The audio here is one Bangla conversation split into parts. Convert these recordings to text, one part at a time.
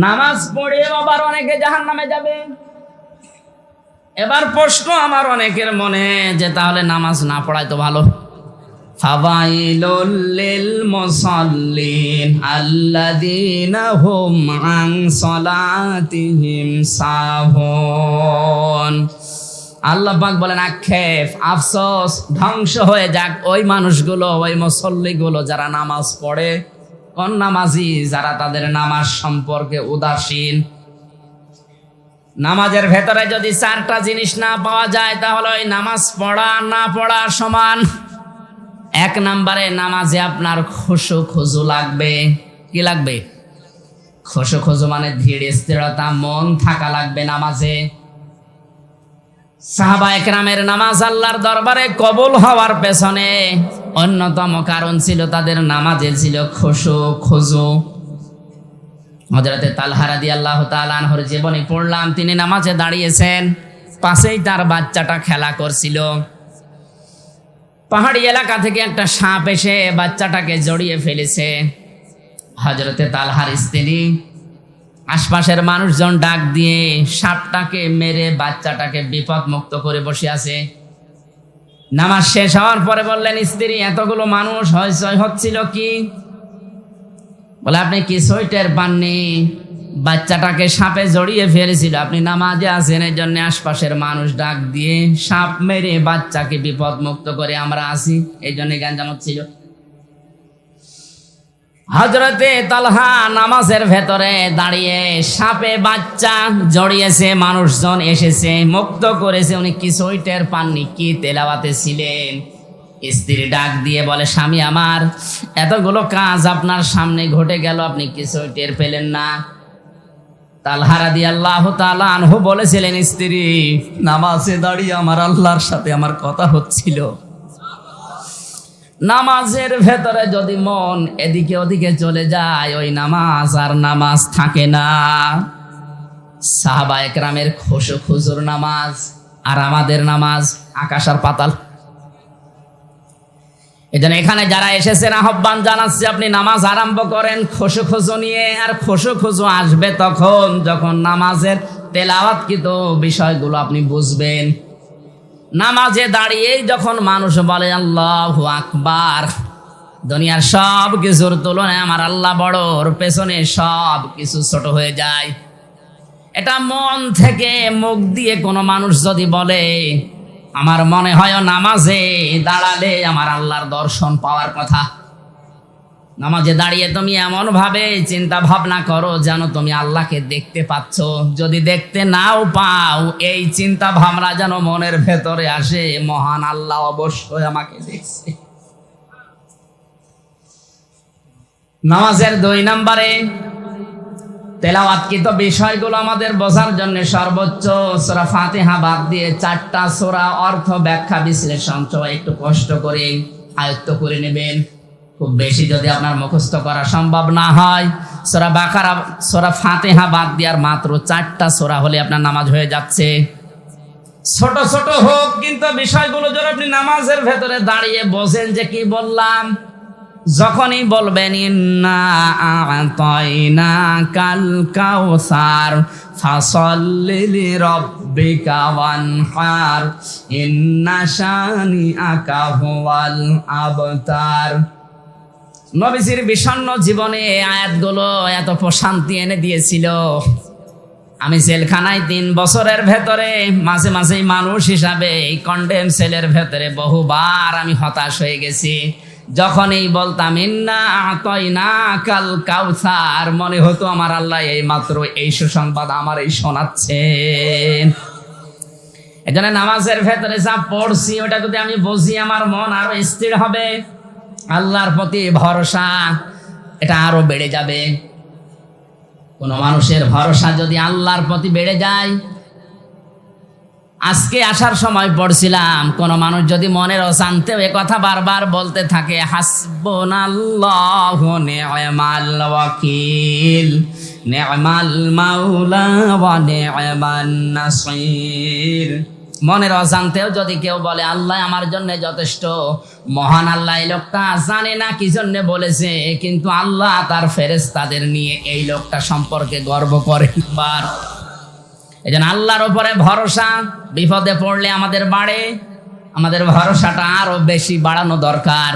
নামাজ পড়ে আবার অনেকে জাহান্নামে যাবে। এবার প্রশ্ন আমার অনেকের মনে যে তাহলে নামাজ না পড়াই তো ভালো। ফাওয়াইলুল লিল মুসাল্লিন আল্লাযীনা হুম আন সালাতিহিম সাহুন। আল্লাহ পাক বলেন আক্ষেপ, আফসোস, ধ্বংস হয়ে যাক ওই মানুষগুলো, ওই মুসল্লিগুলো যারা নামাজ পড়ে, কোন নামাজি, যারা তাদের নামাজ সম্পর্কে উদাসীন। নামাজের ভেতরে যদি চারটা জিনিস না পাওয়া যায় তাহলে ওই নামাজ পড়া না পড়ার সমান। এক নম্বরে নামাজে আপনার খুশু খুজু লাগবে। কি লাগবে? খুশু খুজু মানে ধীর স্থিরতা, মন থাকা লাগবে নামাজে। সাহাবায়ে কেরামের নামাজ আল্লাহর দরবারে কবুল হওয়ার পেছনে অন্যতম কারণ ছিল তাদের নামাজে ছিল খুশু খুজু। হযরতে তালহা রাদিয়াল্লাহু তাআলা আনহুর জীবনী পড়লাম, তিনি নামাজে দাঁড়িয়েছেন, পাশেই তার বাচ্চাটা খেলা করছিল। পাহাড়ি এলাকা থেকে একটা সাপ এসে বাচ্চাটাকে জড়িয়ে ফেলেছে। হযরতে তালহার স্ত্রী আশপাশের মানুষজন ডাক দিয়ে সাপটাকে মেরে বাচ্চাটাকে বিপদ মুক্ত করে বসে আছে। নামাজ শেষ হওয়ার পরে বললেন, স্ত্রী, এতগুলো মানুষ হইচই হচ্ছিল কি? বলে, আপনি কিছুই টের পাননি? বাচ্চাটাকে সাপে জড়িয়ে ফেলেছিল, আপনি নামাজে আছেন, এই জন্য আশপাশের মানুষ ডাক দিয়ে সাপ মেরে বাচ্চাকে বিপদ মুক্ত করে আমরা আছি, এই জন্য গ্যাঞ্জাম হচ্ছিল। হযরতে তালহা নামাজের ভেতরে দাঁড়িয়ে সাপে বাচ্চা জড়িয়েছে, মানুষজন এসেছে, মুক্ত করেছে, উনি কিছুই টের পাননি। কি তেলাওয়াতে ছিলেন? স্ত্রী ডাক দিয়ে বলে, স্বামী আমার, এতগুলো কাজ আপনার সামনে ঘটে গেল, আপনি কিছুই টের পেলেন না। তালহা রাদিয়াল্লাহু তাআলা আনহু বলেছিলেন, স্ত্রী, নামাজে দাঁড়িয়ে আমার আল্লাহর সাথে আমার কথা হচ্ছিল। নামাজের ভেতরে যদি মন এদিকে ওদিকে চলে যায়, ওই নামাজ আর নামাজ থাকে না। সাহাবায়ে কেরামের খুশু খুজুর নামাজ আর আমাদের নামাজ আকাশ আর পাতাল। এজন্য এখানে যারা এসেছেন আহ্বান জানাচ্ছি, আপনি নামাজ আরম্ভ করেন খুশু খুজু নিয়ে। আর খুশু খুজু আসবে তখন যখন নামাজের তেলাওয়াতকৃত বিষয়গুলো আপনি বুঝবেন। নামাজে দাঁড়িয়েই যখন মানুষ বলে আল্লাহু আকবার, দুনিয়ার সব কিছুর তুলনায় আমার আল্লাহ বড়, ওর পেছনে সব কিছু ছোট হয়ে যায়। এটা মন থেকে মুখ দিয়ে কোনো মানুষ যদি বলে, আমার মনে হয় নামাজে দাঁড়ালে আমার আল্লাহর দর্শন পাওয়ার কথা। নামাজে দাঁড়িয়ে তুমি এমন ভাবে চিন্তা ভাবনা করো যেন তুমি আল্লাহকে দেখতে পাচ্ছ। যদি দেখতে নাও পাও, এই চিন্তা ভাবনা যেন মনের ভেতরে আসে, মহান আল্লাহ অবশ্যই আমাকে দেখছে। নামাজের 2 নম্বরে তেলাওয়াতকৃত বিষয়গুলো আমাদের বোঝার জন্য সর্বোচ্চ সূরা ফাতিহা বাদ দিয়ে 4টা সূরা অর্থ ব্যাখ্যা বিশ্লেষণ সহ একটু কষ্ট করে আয়ত্ত করে নেবেন। খুব বেশি যদি আপনার মুখস্থ করা সম্ভব না হয়, সূরা বাকারা, সূরা ফাতিহা বাদ দেওয়ার মাত্র 4টা সূরা হলে আপনার নামাজ হয়ে যাচ্ছে। ছোট ছোট হোক, কিন্তু বিষয়গুলো যদি আপনি নামাজের ভেতরে দাঁড়িয়ে বোঝেন যে কি বললাম, যখনই বলবেন ইন্না আ'তাইনাকাল কাউসার ফাসাল্লি লিরাব্বিকা ওয়ানহার ইন্না শানিআকা হুয়াল আবতার। নবীজির বিষণ্ণ জীবনে এই আয়াতগুলো এত প্রশান্তি এনে দিয়েছিল। আমি জেলখানায় 3 বছরের ভেতরে মাঝে মাঝে মানুষ হিসাবে এই কন্ডেম সেলের ভেতরে বহুবার আমি হতাশ হয়ে গেছি। যখনই বলতাম ইন্না আ'তাইনাকাল কাউসার, মনে হতো আমার আল্লাহ এই মাত্র এই সুসংবাদ আমার এই শোনাচ্ছেন। এজন্য নামাজের ভেতরে যা পড়ছি ওটা যদি আমি বুঝি, আমার মন আরো স্থির হবে, আল্লাহর প্রতি ভরসা এটা আরো বেড়ে যাবে। কোন মানুষের ভরসা যদি আল্লাহর প্রতি বেড়ে যায়, আজকে আসার সময় পড়ছিলাম, কোন মানুষ যদি মনের অশান্তিও এ কথা বারবার বলতে থাকে, হাসবুনাল্লাহু নি'মাল ওয়াকিল নি'মাল মাওলা ওয়া নি'মান নাসির, মনের অজান্তেও যদি কেউ বলে আল্লাহ আমার জন্য যথেষ্ট, মহান আল্লাহ এই লোকটা জানে না কি জন্য বলেছে, কিন্তু আল্লাহ তার ফেরেশতাদের নিয়ে এই লোকটা সম্পর্কে গর্ব করে। এই জন্য আল্লাহর উপরে ভরসা বিপদে পড়লে আমাদের বাড়ে, আমাদের ভরসাটা আরো বেশি বাড়ানো দরকার।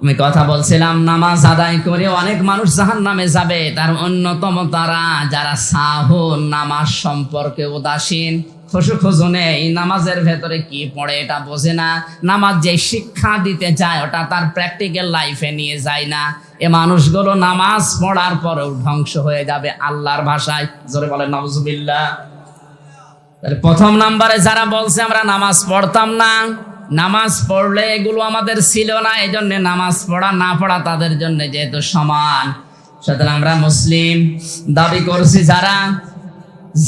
আমি কথা বলছিলাম, নামাজ আদায় করে অনেক মানুষ জাহান্নামে যাবে, তার অন্যতম তারা যারা সাহুন, নামাজ সম্পর্কে উদাসীন, খুশু নেই, নামাজের ভেতরে কি পড়ে এটা বোঝে না, নামাজ যে শিক্ষা দিতে চায় ওটা তার প্র্যাকটিক্যাল লাইফে নিয়ে যায় না। এ মানুষগুলো নামাজ পড়ার পরেও ধ্বংস হয়ে যাবে আল্লাহর ভাষায়। জোরে বলেন নাউজুবিল্লাহ। তাহলে প্রথম নাম্বারে যারা বলছে আমরা নামাজ পড়তাম না, নামাজ পড়লে এগুলো আমাদের ছিল না, এই জন্য নামাজ পড়া না পড়া তাদের জন্য যেহেতু সমান, সুতরাং আমরা মুসলিম দাবি করছি যারা,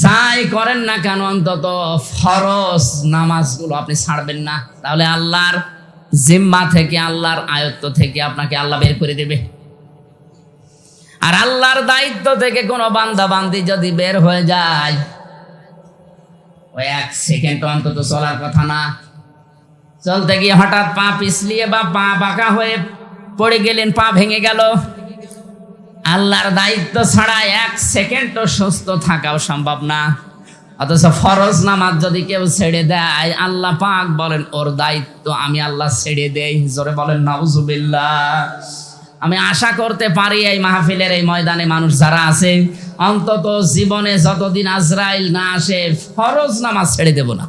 যাই করেন না কেন অন্তত ফরজ নামাজগুলো আপনি ছাড়বেন না, তাহলে আল্লাহর জিম্মা থেকে, আল্লাহর আয়ত্ত থেকে আপনাকে আল্লাহ বের করে দেবে। আর আল্লাহর দায়িত্ব থেকে কোনো বান্দা বান্দি যদি বের হয়ে যায়, ওই 1 সেকেন্ড অন্তত চলার কথা না। চলতে গিয়ে হঠাৎ পা পিছলিয়ে বা পা বাঁকা হয়ে পড়ে গেলেন, পা ভেঙে গেল, আল্লাহর দায়িত্ব ছাড়া 1 সেকেন্ডও সুস্থ থাকাও সম্ভব না। অথচ ফরজ নামাজ যদি কেউ ছেড়ে দেয়, আল্লাহ পাক বলেন ওর দায়িত্ব আমি আল্লাহ ছেড়ে দেই। জোরে বলেন নাউজুবিল্লাহ। আমি আশা করতে পারি এই মাহফিলের এই ময়দানে মানুষ যারা আছে, অন্তত জীবনে যতদিন আজরাইল না আসে ফরজ নামাজ ছেড়ে দেব না।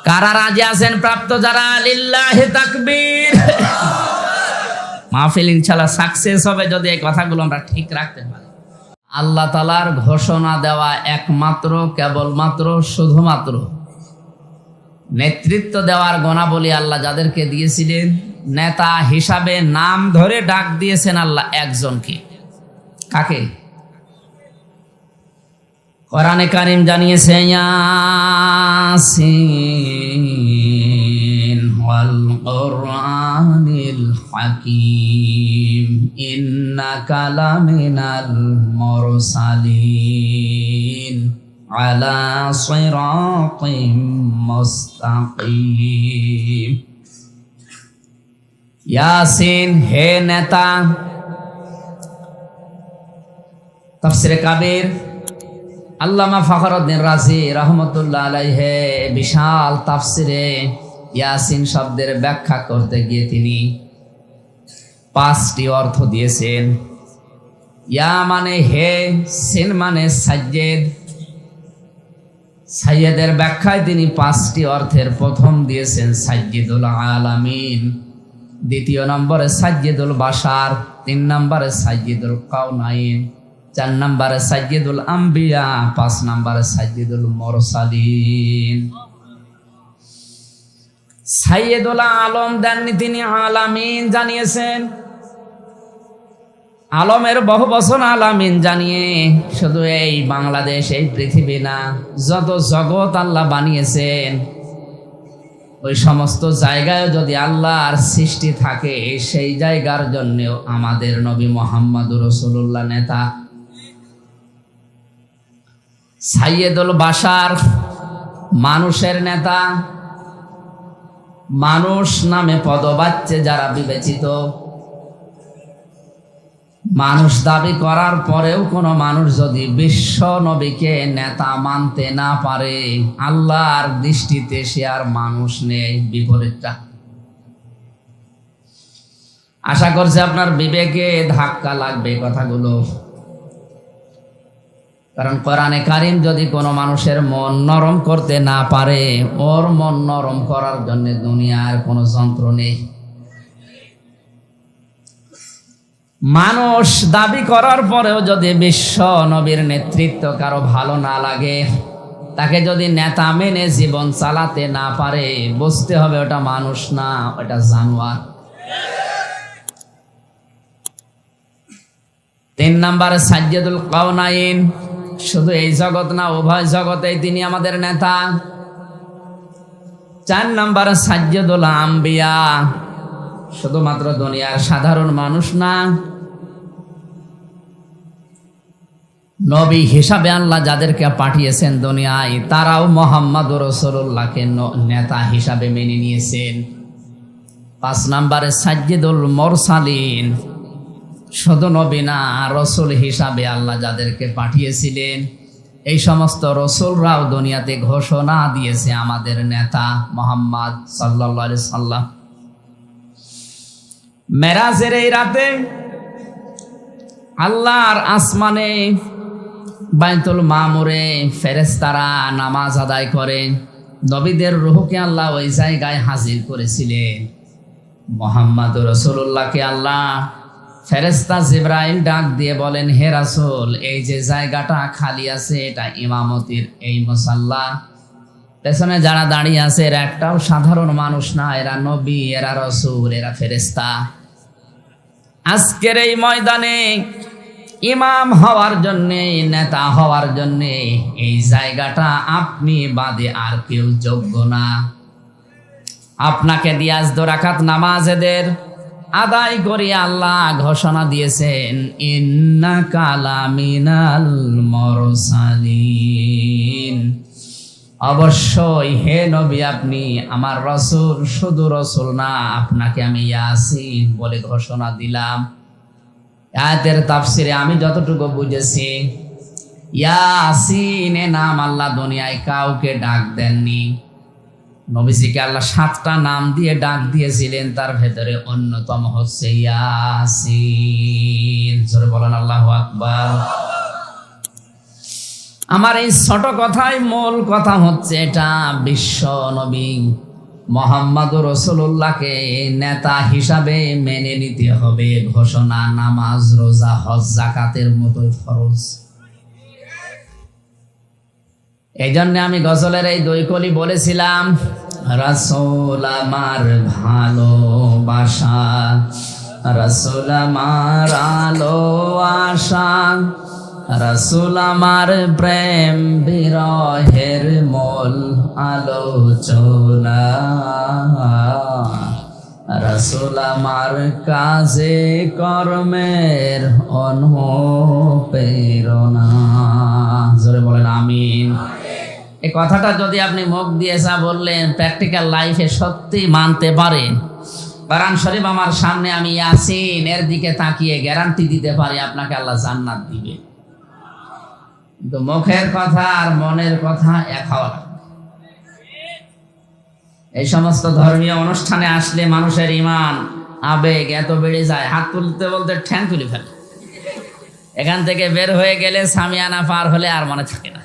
কারা রাজি আছেন প্রাপ্ত যারা? লিল্লাহি তাকবীর। মাহফিল ইনশাআল্লাহ সাকসেস হবে যদি এই কথাগুলো আমরা ঠিক রাখতে পারি। আল্লাহ তাআলার ঘোষণা দেওয়া একমাত্র, কেবলমাত্র, শুধুমাত্র নেতৃত্ব দেওয়ার গুণাবলী আল্লাহ যাদেরকে দিয়েছিলেন, নেতা হিসাবে নাম ধরে ডাক দিয়েছেন আল্লাহ একজনকে। কাকে? কোরআনে কারীম জানিয়েছে, ইয়াসিন ওয়াল কুরআনিল হাকীম ইন্নাকা লামিনাল মুরসালিন আলা সিরাতিম মুস্তাকিম। ইয়াসিন, হে নেতা। তাফসীরে কাবীর আল্লামা ফখরুদ্দীন রাজি রহমতুল্লাহ আলাইহি বিশাল তাফসীরে ইয়াসিন শব্দের ব্যাখ্যা করতে গিয়ে তিনি 5টি অর্থ দিয়েছেন। ইয়া মানে হে, সিন মানে সাজ্জেদ। সাইয়েদের ব্যাখ্যায় তিনি 5টি অর্থের প্রথম দিয়েছেন সাজ্জিদুল আলামিন, 2 নম্বরে সাজ্জিদুল বাশার, 3 নম্বরে সাজ্জিদুল কাউনাইন, 4 নম্বরে সাজ্জিদুল আম্বিয়া, 5 নম্বরে সাজ্জিদুল মুরসালিন। সাইয়েদুল আলম দেননি তিনি, আলামিন জানিয়েছেন। আলমের বহু বছর আলামিন জানিয়ে শুধু এই বাংলাদেশ, এই পৃথিবী না, যত জগৎ আল্লাহ বানিয়েছেন ওই সমস্ত জায়গায় যদি আল্লাহর সৃষ্টি থাকে, সেই জায়গার জন্যও আমাদের নবী মুহাম্মদুর রাসূলুল্লাহ নেতা। সাইয়েদুল বাশার, মানুষের নেতা, মানুষ নামে পদবাচ্যে যারা বিবেচিত, মানুষ দাবি করার পরেও কোন মানুষ যদি বিশ্ব নবীকে নেতা মানতে না পারে, আল্লাহর দৃষ্টিতে সে আর মানুষ নেই, বিপরীতটা। আশা করছি আপনার বিবেকে ধাক্কা লাগবে কথাগুলো, কারণ কোরআনে কারীম যদি কোনো মানুষের মন নরম করতে না পারে, ওর মন নরম করার জন্য দুনিয়ার কোনো যন্ত্র নেই। মানুষ দাবি করার পরেও যদি বিশ্ব নবীর নেতৃত্ব কারো ভালো না লাগে, তাকে যদি নেতা মেনে জীবন চালাতে না পারে, বুঝতে হবে ওটা মানুষ না, ওটা জানোয়ার। 3 নম্বরে সাজ্জিদুল কাউনাইন, শুধু এই জগৎ না, উভয় জগতেই তিনি আমাদের নেতা। 4 নম্বরে সাজ্জিদুল আম্বিয়া, শুধুমাত্র দুনিয়ার সাধারণ মানুষ না, নবী হিসাবে আল্লাহ যাদেরকে পাঠিয়েছেন দুনিয়ায়, তারাও মুহাম্মদুর রাসূলুল্লাহকে নেতা হিসাবে মেনে নিয়েছেন। 5 নম্বরে সাজ্জিদুল মুরসালিন, শুধু নবী না, রসুল হিসাবে আল্লাহ যাদেরকে পাঠিয়েছিলেন এই সমস্ত রসুলরাও দুনিয়াতে ঘোষণা দিয়েছে আমাদের নেতা মুহাম্মদ সাল্লাল্লাহু আলাইহি সাল্লাম। মেরাজের এই রাতে আল্লাহর আসমানে বাইতুল মামুরে ফেরেশতারা নামাজ আদায় করে, নবীদের রূহকে আল্লাহ ওই জায়গায় হাজির করেছিলেন। মুহাম্মদুর রাসূলুল্লাহকে আল্লাহ ফেরেশতা জিবরাইল ডাক দিয়ে বলেন, হে রাসূল, এই যে জায়গাটা খালি আছে এটা ইমামতির এই মুসাল্লা, পেছনে যারা দাঁড়িয়ে আছে এরা একটাও সাধারণ মানুষ না, এরা নবী, এরা রাসূল, এরা ফেরেশতা। আজকের এই ময়দানে ইমাম হওয়ার জন্যে, নেতা হওয়ার জন্যে এই জায়গাটা আপনি বাদে আর কেউ যোগ্য না। আপনাকে দিয়ে আজ 2 রাকাত নামাজ এদের আদায় করে আল্লাহ ঘোষণা দিয়েছেন, ইন্নাকা লামিনাল মুরসালিন, অবশ্যই হে নবী আপনি আমার রাসূল, শুধু রাসূল না, আপনাকে আমি ইয়াসিন বলে ঘোষণা দিলাম। আয়াতের তাফসিরে আমি যতটুকু বুঝেছি, ইয়াসিন নাম আল্লাহ দুনিয়ায় কাউকে ডাক দেননি। নবীজিকে আল্লাহ 7টা নাম দিয়ে ডাক দিয়েছিলেন, তার ভেতরে অন্যতম হচ্ছে ইয়াসিন। জোরে বলেন আল্লাহু আকবার। আমার এই ছোট কথায় মূল কথা হচ্ছে এটা, বিশ্ব নবী মুহাম্মদুর রাসূলুল্লাহকে নেতা হিসাবে মেনে নিতে হবে। ঘোষণা নামাজ, রোজা, হজ, যাকাতের মতো ফরজ। এই জন্য আমি গজলের এই 2 কলি বলেছিলাম, রাসূল আমার ভালোবাসা, রাসূল আমার আলো আশা, রাসূল আমার প্রেম বিরহের মূল আলোচনা, রাসূল আমার কাজে কর্মের অনুপ্রেরণা। জোরে বলেন আমিন। এই কথাটা যদি আপনি মুখ দিয়ে যা বললেন, প্র্যাকটিক্যাল লাইফে সত্যি মানতে পারেন, কোরআন শরীফ আমার সামনে, আমি ইয়াসিন এর দিকে তাকিয়ে গ্যারান্টি দিতে পারি আপনাকে আল্লাহ জান্নাত দিবে। কিন্তু মুখের কথা আর মনের কথা এক হওয়া লাগবে। এই সমস্ত ধর্মীয় অনুষ্ঠানে আসলে মানুষের ঈমান, আবেগ এত বেড়ে যায়, হাত তুলতে বলতে ঠ্যাং তুলে ফেলে। এখান থেকে বের হয়ে গেলে সামিয়ানা পার হলে আর মনে থাকে না।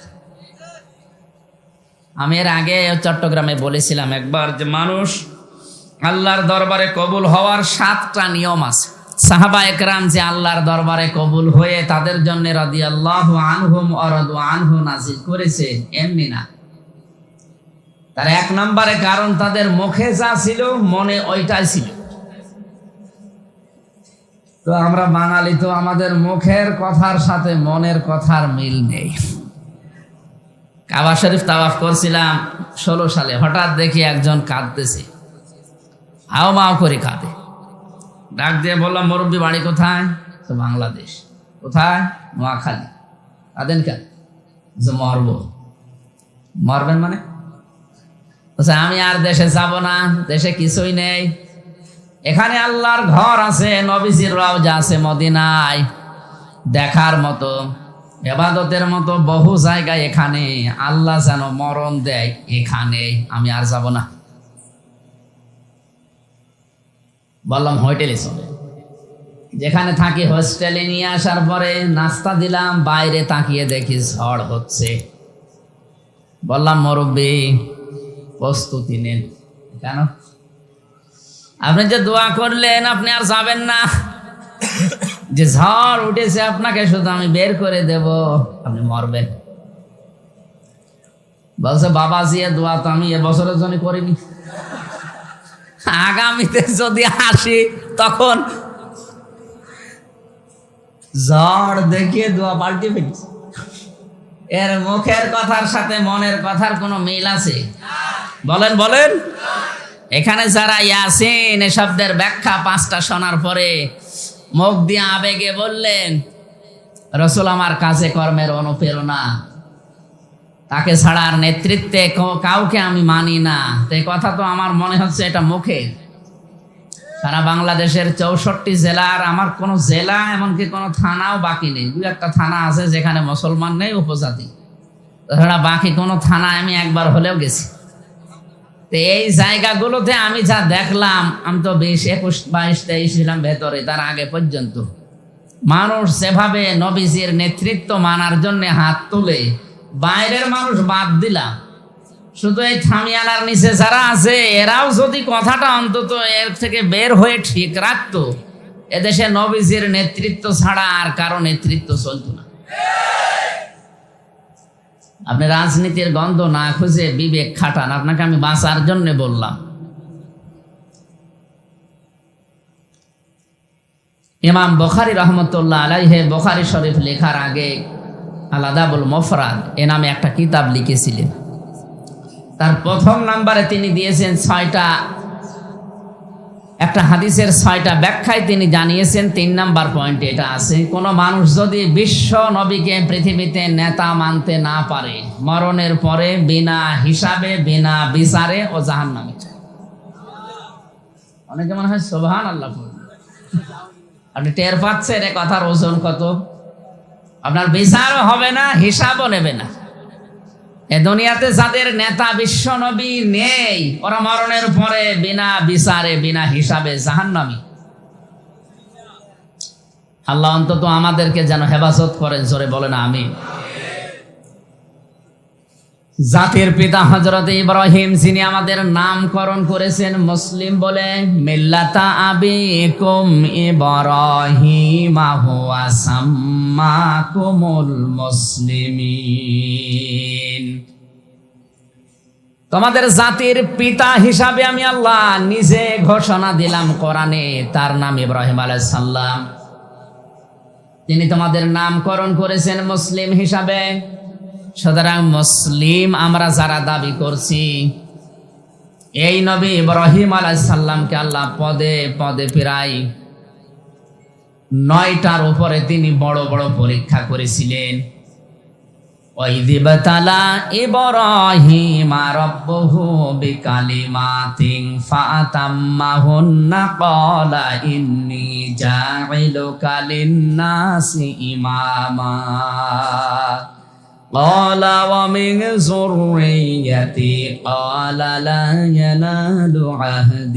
আমি এর আগে চট্টগ্রামে বলেছিলাম একবার যে মানুষ আল্লাহর দরবারে কবুল হওয়ার 7টা নিয়ম আছে। সাহাবা একরাম যে আল্লাহর দরবারে কবুল হয়ে তাদের জন্য রাদিয়াল্লাহু আনহুম ওয়া রাদু আনহু নাযিল করেছে, এমনি না। তার 1 নম্বরে কারণ তাদের মুখে যা ছিল মনে ওইটাই ছিল। তো আমরা বাঙালি তো আমাদের মুখের কথার সাথে মনের কথার মিল নেই। কাবা শরীফ তাওয়াফ করছিলাম 16 সালে, হঠাৎ দেখি একজন কাঁদতেছে, হাও মাও করে কাঁদে। ডাক দিয়ে বললাম, মুরব্বী বাড়ি কোথায়? তো বাংলাদেশ। কোথায়? নোয়াখালী। কাঁদেন কেন? যে মরবো। মরবেন মানে? আমি আর দেশে যাব না, দেশে কিছুই নেই, এখানে আল্লাহর ঘর আছে, নবীজির রওজা আছে মদিনায়, দেখার মতো, ইবাদতের মতো বহু জায়গায়, এখানে আল্লাহ যেন মরণ দেয়, এখানে আমি আর যাব না। বললাম হোটেলে চলে, যেখানে থাকি হোস্টেলে নিয়ে আসার পরে নাস্তা দিলাম, বাইরে তাকিয়ে দেখি ঝড় হচ্ছে। বললাম মুরব্বী প্রস্তুতি নেন। কেন? আপনি যে দোয়া করলেন আপনি আর যাবেন না, যে ঝড় উঠেছে আপনাকে শুধু আমি বের করে দেব, আপনি মরবেন। বলছে বাবাজি এ দোয়া তো আমি এবছরের জন্য করিনি, আগামীতে যদি আসি তখন। ঝড় দেখিয়ে দোয়া পাল্টে ফেলছে। এর মুখের কথার সাথে মনের কথার কোনো মিল আছে? বলেন বলেন। এখানে যারা ইয়াসিন এ শব্দের ব্যাখ্যা 5টা শোনার পরে মুখ দিয়ে আবেগে বললেন, রাসূল আমার কাজে কর্মের অনুপ্রেরণা, তাকে ছাড়ার নেতৃত্বে কাউকে আমি মানি না। তো এই কথা তো আমার মনে হচ্ছে এটা মুখে। সারা বাংলাদেশের 64 জেলার আমার কোনো জেলা এমনকি কোনো থানাও বাকি নেই। দু একটা থানা আছে যেখানে মুসলমান নেই, উপজাতি, তাছাড়া বাকি কোনো থানা আমি একবার হলেও গেছি। তো এই জায়গাগুলোতে আমি যা দেখলাম, আমি তো 20, 21, 22, 23 ছিলাম ভেতরে, তার আগে পর্যন্ত মানুষ যেভাবে নবীজির নেতৃত্ব মানার জন্য হাত তুলে, বাইরের মানুষ বাদ দিলাম, শুধু এই থামিয়ানার নিচে যারা আছে এরাও যদি কথাটা অন্তত এর থেকে বের হয়ে ঠিক রাখতো, এদেশে নবীজির নেতৃত্ব ছাড়া আর কারো নেতৃত্ব চলতো না। আপনি রাজনীতির গন্ধ না খুঁজে বিবেক খাটান, আপনাকে আমি বাঁচার জন্য বললাম। ইমাম বুখারী রাহমাতুল্লাহ আলাইহি বুখারী শরীফ লেখার আগে আল আদাবুল মুফরাদ এ নামে একটা কিতাব লিখেছিলেন। তার প্রথম নাম্বারে তিনি দিয়েছেন 6টা, একটা হাদিসের 6টা ব্যাখ্যায় তিনি জানিয়েছেন 3 নাম্বার পয়েন্টে এটা আছে, কোন মানুষ যদি বিশ্ব নবীকে পৃথিবীতে নেতা মানতে না পারে, মরণের পরে বিনা হিসাবে বিনা বিচারে ও জাহান্নামে। অনেকে মনে হয় সুবহানাল্লাহ। আপনি টের পাচ্ছেন এ কথার ওজন কত? আপনার বিচারও হবে না, হিসাবও নেবে না। এ দুনিয়াতে যাদের নেতা বিশ্ব নবী নেই, ওরা মরণের পরে বিনা বিচারে বিনা হিসাবে জাহান্নামী। আল্লাহ অন্তত আমাদেরকে যেন হেফাজত করেন, জোরে বলেন আমিন। জাতির পিতা হযরত ইব্রাহিম, যিনি আমাদের নামকরণ করেছেন মুসলিম বলে, মিল্লাতা আবিকুম ইব্রাহিমা হুয়া সাম্মাকুমুল মুসলিমিন। তোমাদের জাতির পিতা হিসাবে আমি আল্লাহ নিজে ঘোষণা দিলাম কোরআনে, তার নাম ইব্রাহিম আলাইহিস সালাম। তিনি তোমাদের নামকরণ করেছেন মুসলিম হিসাবে। সুতরাং মুসলিম আমরা যারা দাবি করছি, এই নবী ইব্রাহিম আলাইহিস সালামকে আল্লাহ পদে পদে প্রায় 9টার উপরে তিনি বড় বড় পরীক্ষা করেছিলেন। ওয়াইযিবতালা ইব্রাহিমা রাব্বুহু বিকালিমাতিন ফাতাম্মাহুন্না ক্বালা ইন্নী জাইলুকা লিন-নাসি ইমামা قال ومن ذريتي قال لا ينال عهد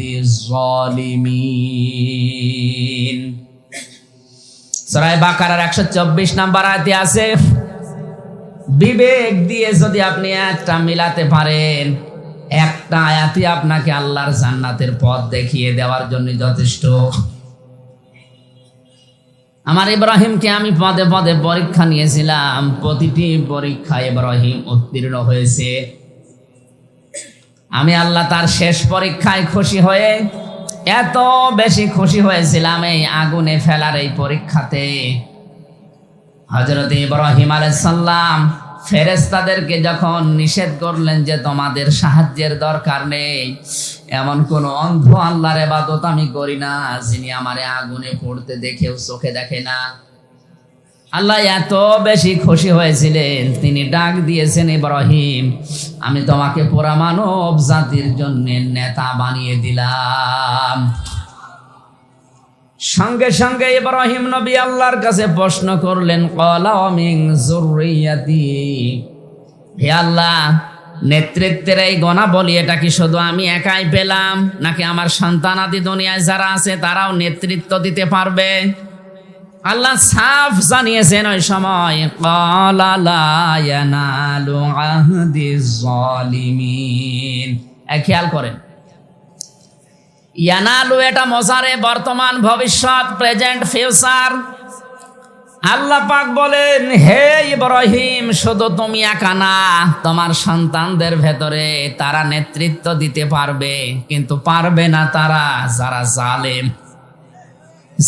الظالمين। সূরা বাকারার 124 নম্বর আয়াতে আছে, বিবেক দিয়ে যদি আপনি একটা মিলাতে পারেন, একটা আয়াতই আপনাকে আল্লাহর জান্নাতের পথ দেখিয়ে দেওয়ার জন্য যথেষ্ট। আমার ইব্রাহিমকে আমি পদে পদে পরীক্ষা নিয়েছিলাম, প্রতিটি পরীক্ষায় ইব্রাহিম উত্তীর্ণ হয়েছে। আমি আল্লাহ তার শেষ পরীক্ষায় খুশি হয়ে এত বেশি খুশি হয়েছিলাম এই আগুনে ফেলার এই পরীক্ষাতে। হযরত ইব্রাহিম আলাইহিস সালাম ফেরেশতাদেরকে যখন নিষেধ করলেন যে তোমাদের সাহায্যের দরকার নেই, এমন কোন অন্ধ আল্লাহর ইবাদত আমি করি না যিনি আমারে আগুনে পড়তে দেখেও চোখে দেখে না। আল্লাহ এত বেশি খুশি হয়েছিলেন, তিনি ডাক দিয়েছেন, ইব্রাহিম আমি তোমাকে পুরা মানব জাতির জন্য নেতা বানিয়ে দিলাম। সঙ্গে সঙ্গে ইব্রাহিম নবী আল্লাহর কাছে প্রশ্ন করলেন, ক্বালা ওয়া মিন যুররিয়াতি, হে আল্লাহ নেতৃত্বের এই গুণাবলী এটা কি শুধু আমি একাই পেলাম, নাকি আমার সন্তানাদি দুনিয়ায় যারা আছে তারাও নেতৃত্ব দিতে পারবে? আল্লাহ সাফ জানিয়েছেন ওই সময়, ক্বালা লা ইয়ানালু আহদিজ জালিমিন। খেয়াল করেন, ইয়ানালু এটা মজারে, বর্তমান ভবিষ্যৎ, প্রেজেন্ট ফিউচার। আল্লাহ পাক বলেন, হে ইব্রাহিম শুধু তুমি একা না, তোমার সন্তানদের ভেতরে তারা নেতৃত্ব দিতে পারবে, কিন্তু পারবে না তারা যারা জালেম।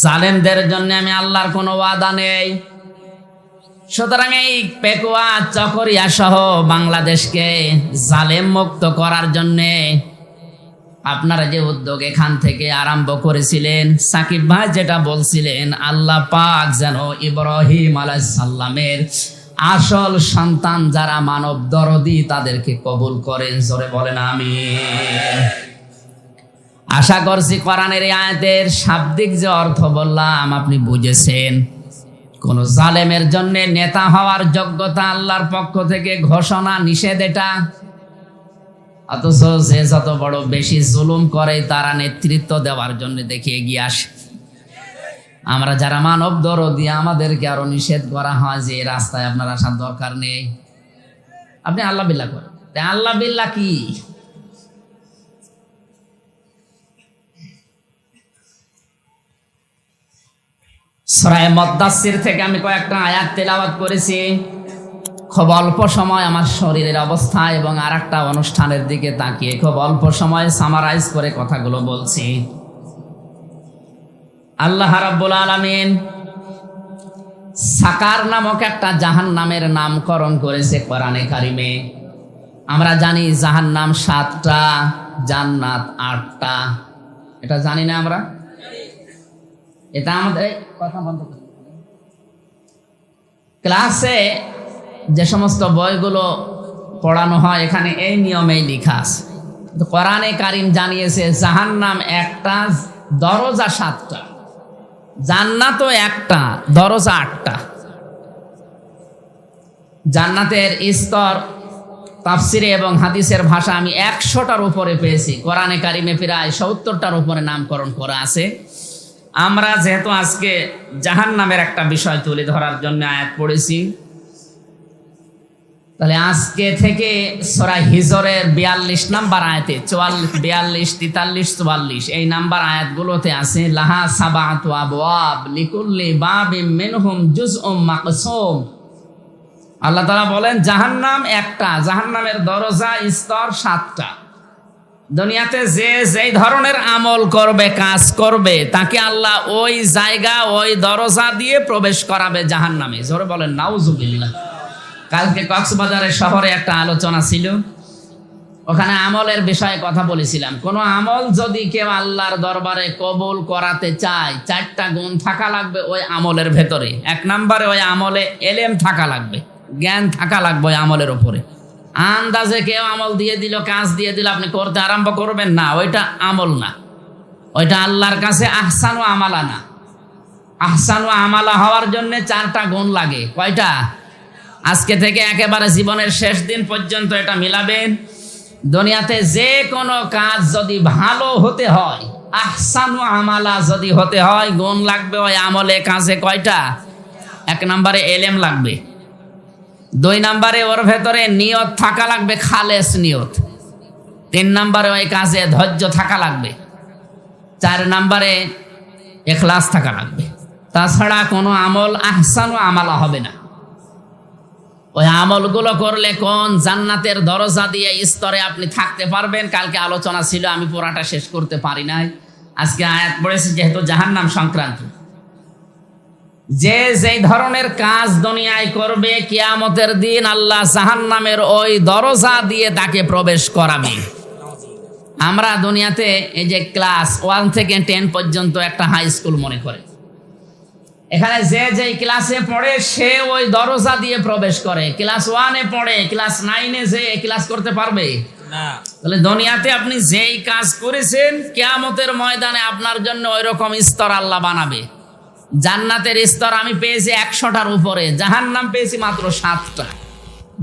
জালেমদের জন্য আমি আল্লাহর কোনো ওয়াদা নেই। সুতরাং এই পেকুয়া চকরিয়া সহ বাংলাদেশকে জালেম মুক্ত করার জন্যে আপনারা যে উদ্যোগ এখান থেকে আরম্ভ করেছিলেন, সাকিব ভাই যেটা বলছিলেন, আল্লাহ পাক যেন ইব্রাহিম আলাইহিস সালামের আসল সন্তান যারা মানব দরদি তাদেরকে কবুল করেন। জোরে বলেন আমিন। আশা করছি কোরআনের এই আয়াতের শাব্দিক যে অর্থ বললাম আপনি বুঝেছেন। কোন জালেমের জন্য নেতা হওয়ার যোগ্যতা আল্লাহর পক্ষ থেকে ঘোষণা, নিষেধ এটা। অথচ যে যত বড় বেশি জুলুম করে তারা নেতৃত্ব দেওয়ার জন্য দেখে এগিয়ে আসে। আমরা যারা মানব দরদি আমাদেরকে আরো নিষেধ করা হয় যে এই রাস্তায় আপনার আসার দরকার নেই, আপনি আল্লাহ বিল্লাহ করেন। আল্লাহ বিল্লাহ কি? সূরা মুদ্দাসসির থেকে আমি কয়েকটা আয়াত তেলাওয়াত করেছি। খুব অল্প সময় আমার শরীরের অবস্থা এবং আরেকটা অনুষ্ঠানের দিকে তাকিয়ে খুব অল্প সময় সামারাইজ করে কথাগুলো বলছি। আল্লাহ রাব্বুল আলামিন সাকার নামক একটা জাহান্নামের নামকরণ করেছে কোরআনে কারিমে। আমরা জানি জাহান্নাম 7টা, জান্নাত 8টা। এটা জানি না আমরা? এটা আমাদের কথা বন্ধ করে ক্লাসে যে সমস্ত বইগুলো পড়ানো হয় এখানে এই নিয়মেই লেখা আছে। কোরআনে কারিম জানিয়েছে জাহান্নাম একটা, দরজা 7টা, জান্নাতও একটা, দরজা 8টা। জান্নাতের স্তর তাফসিরে এবং হাদিসের ভাষা আমি 100টার উপরে পেয়েছি। কোরআনে কারিমে প্রায় 70টার উপরে নামকরণ করা আছে। আমরা যেহেতু আজকে জাহান্নামের একটা বিষয় তুলে ধরার জন্য আয়াত পড়েছি, তাহলে আজকে থেকে সূরা হিজরের 42 নাম্বার আয়াতে 42, 43, 44 এই নাম্বার আয়াতগুলোতে আছে লাহা সাবাতু আবওয়াব লিকুল্লি বাবিম মিনহুম জুজউম মাকসুম। আল্লাহ তাআলা বলেন জাহান্নাম একটা, জাহান্নামের দরজা স্তর 7টা। দুনিয়াতে যে যেই ধরনের আমল করবে, কাজ করবে, তাকে আল্লাহ ওই জায়গা, ওই দরজা দিয়ে প্রবেশ করাবে জাহান্নামে। জোরে বলেন নাউজুবিল্লাহ। কালকে কক্সবাজারের শহরে একটা আলোচনা ছিল, ওখানে আমলের বিষয়ে কথা বলেছিলাম। কোন আমল যদি কেউ আল্লাহর দরবারে কবুল করাতে চায়, 4টা গুণ থাকা লাগবে ওই আমলের ভেতরে। 1 নম্বরে ওই আমলে এলেম থাকা লাগবে, জ্ঞান থাকা লাগবে ওই আমলের উপরে। আন্দাজে কেউ আমল দিয়ে দিল, কাজ দিয়ে দিল, আপনি করতে আরম্ভ করবেন না, ওইটা আমল না, ওইটা আল্লাহর কাছে আহসানু আমালা না। আহসানু আমালা হওয়ার জন্য 4টা গুণ লাগে। কয়টা? আজকে থেকে একেবারে জীবনের শেষ দিন পর্যন্ত এটা মিলাবেন। দুনিয়াতে যে কোনো কাজ যদি ভালো হতে হয়, আহসানু আমালা যদি হতে হয়, গুণ লাগবে ওই আমলে, কাজে। কয়টা? 1 নম্বরে এলেম লাগবে, 2 নম্বরে ওর ভেতরে নিয়ত থাকা লাগবে, খালেস নিয়ত, 3 নম্বরে ওই কাজে ধৈর্য থাকা লাগবে, 4 নম্বরে ইখলাস থাকা লাগবে। তাছাড়া কোনো আমল আহসানু আমালা হবে না। ওই আমলগুলো করলে কোন জান্নাতের দরজা দিয়ে স্তরে আপনি থাকতে পারবেন, কালকে আলোচনা ছিল, আমি পুরাটা শেষ করতে পারি নাই। আজকে আয়াত পড়েছি যেহেতু জাহান্নাম সংক্রান্ত। যে যেই ধরনের কাজ দুনিয়ায় করবে, কিয়ামতের দিন আল্লাহ জাহান্নামের ওই দরজা দিয়ে তাকে প্রবেশ করাবে। আমরা দুনিয়াতে এই যে ক্লাস 1 থেকে 10 পর্যন্ত একটা হাই স্কুল মনে করে, এখানে যে যেই ক্লাসে পড়ে সে ওই দরজা দিয়ে প্রবেশ করে। ক্লাস 1-এ পড়ে, ক্লাস 9-এ যে ক্লাস করতে পারবে না। তাহলে দুনিয়াতে আপনি যেই কাজ করেছেন, কিয়ামতের ময়দানে আপনার জন্য ওই রকম স্তর আল্লাহ বানাবে। জান্নাতের স্তর আমি পেয়েছি 100টার উপরে, জাহান্নাম পেয়েছি মাত্র 7টা।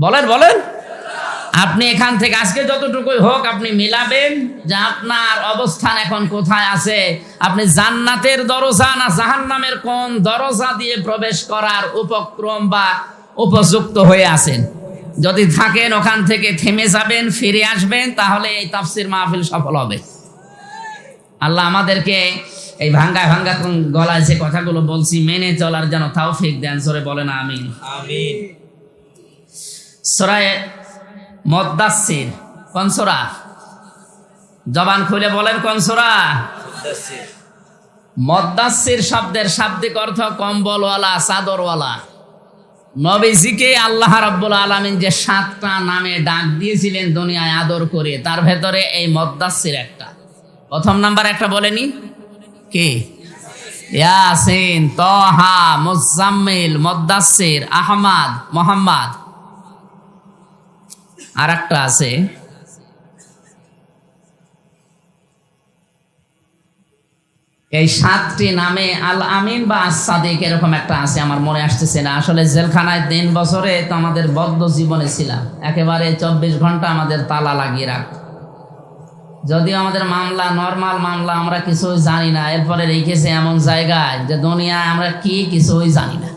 বলেন বলেন, আপনি এখান থেকে আজকে যতটুকুই হোক আপনি মিলাবেন যে আপনার অবস্থান এখন কোথায় আছে। আপনি জান্নাতের দরজা না জাহান্নামের কোন দরজা দিয়ে প্রবেশ করার উপক্রম বা উপযুক্ত হয়ে আছেন। যদি থাকেন ওখান থেকে থেমে যাবেন, ফিরে আসবেন, তাহলে এই তাফসীর মাহফিল সফল হবে। আল্লাহ আমাদেরকে এই ভাঙ্গা ভাঙ্গা গলায় যে কথাগুলো বলছি মেনে চলার যেন তৌফিক দেন। জোরে বলেন আমিন। আমিন। সূরা মুদ্দাসসির কোন সূরা? জবান খুলে বলেন কোন সূরা? মুদ্দাসসির। মুদ্দাসসির শব্দের শাব্দিক অর্থ কম্বলওয়ালা, চাদরওয়ালা। নবীজিকে আল্লাহ রাব্বুল আলামিন যে 7টা নামে ডাক দিয়েছিলেন দুনিয়ায় আদর করে, তার ভেতরে এই মুদ্দাসসির একটা। প্রথম নাম্বার একটা বলেনি কে? ইয়াসিন, তহা, মুজাম্মিল, মুদ্দাসসির, আহমদ, মোহাম্মদ। আর একটা আছে এই 7টি নামে আল আমিন বা আস-সাদিক এরকম একটা আছে, আমার মনে আসতেছে না। আসলে জেলখানায় 3 বছরে তো আমাদের বদ্ধ জীবনে ছিলাম, একেবারে 24 ঘন্টা আমাদের তালা লাগিয়ে রাখত। যদিও আমাদের মামলা নরমাল মামলা, আমরা কিছুই জানি না, এরপরে রেখেছে এমন জায়গায় যে দুনিয়ায় আমরা কি কিছুই জানি না।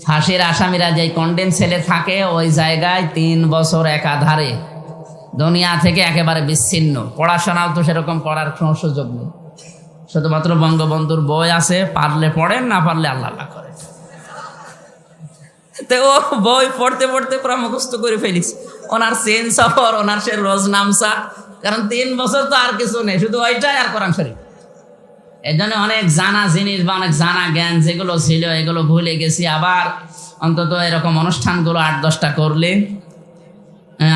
ফাঁসির আসামিরা যে কন্ডেম সেলে থাকে ওই জায়গায় 3 বছর একাধারে দুনিয়া থেকে একেবারে বিচ্ছিন্ন। পড়াশোনাও তো সেরকম করার কোনো সুযোগ নেই, শুধুমাত্র বঙ্গবন্ধুর বই আছে, পারলে পড়েন, না পারলে আল্লাহ আল্লাহ করেন। তো ও বই পড়তে পড়তে পুরো মুখস্থ করে ফেলিস, ওনার চেন সফর, ওনার সে রোজ নামসা, কারণ 3 বছর তো আর কিছু নেই, শুধু ওইটাই আর কোরআন শরীফ। এই জন্য অনেক জানা জিনিস বা অনেক জানা জ্ঞান যেগুলো ছিল এগুলো ভুলে গেছি। আবার অন্তত এরকম অনুষ্ঠানগুলো 8-10টা করলে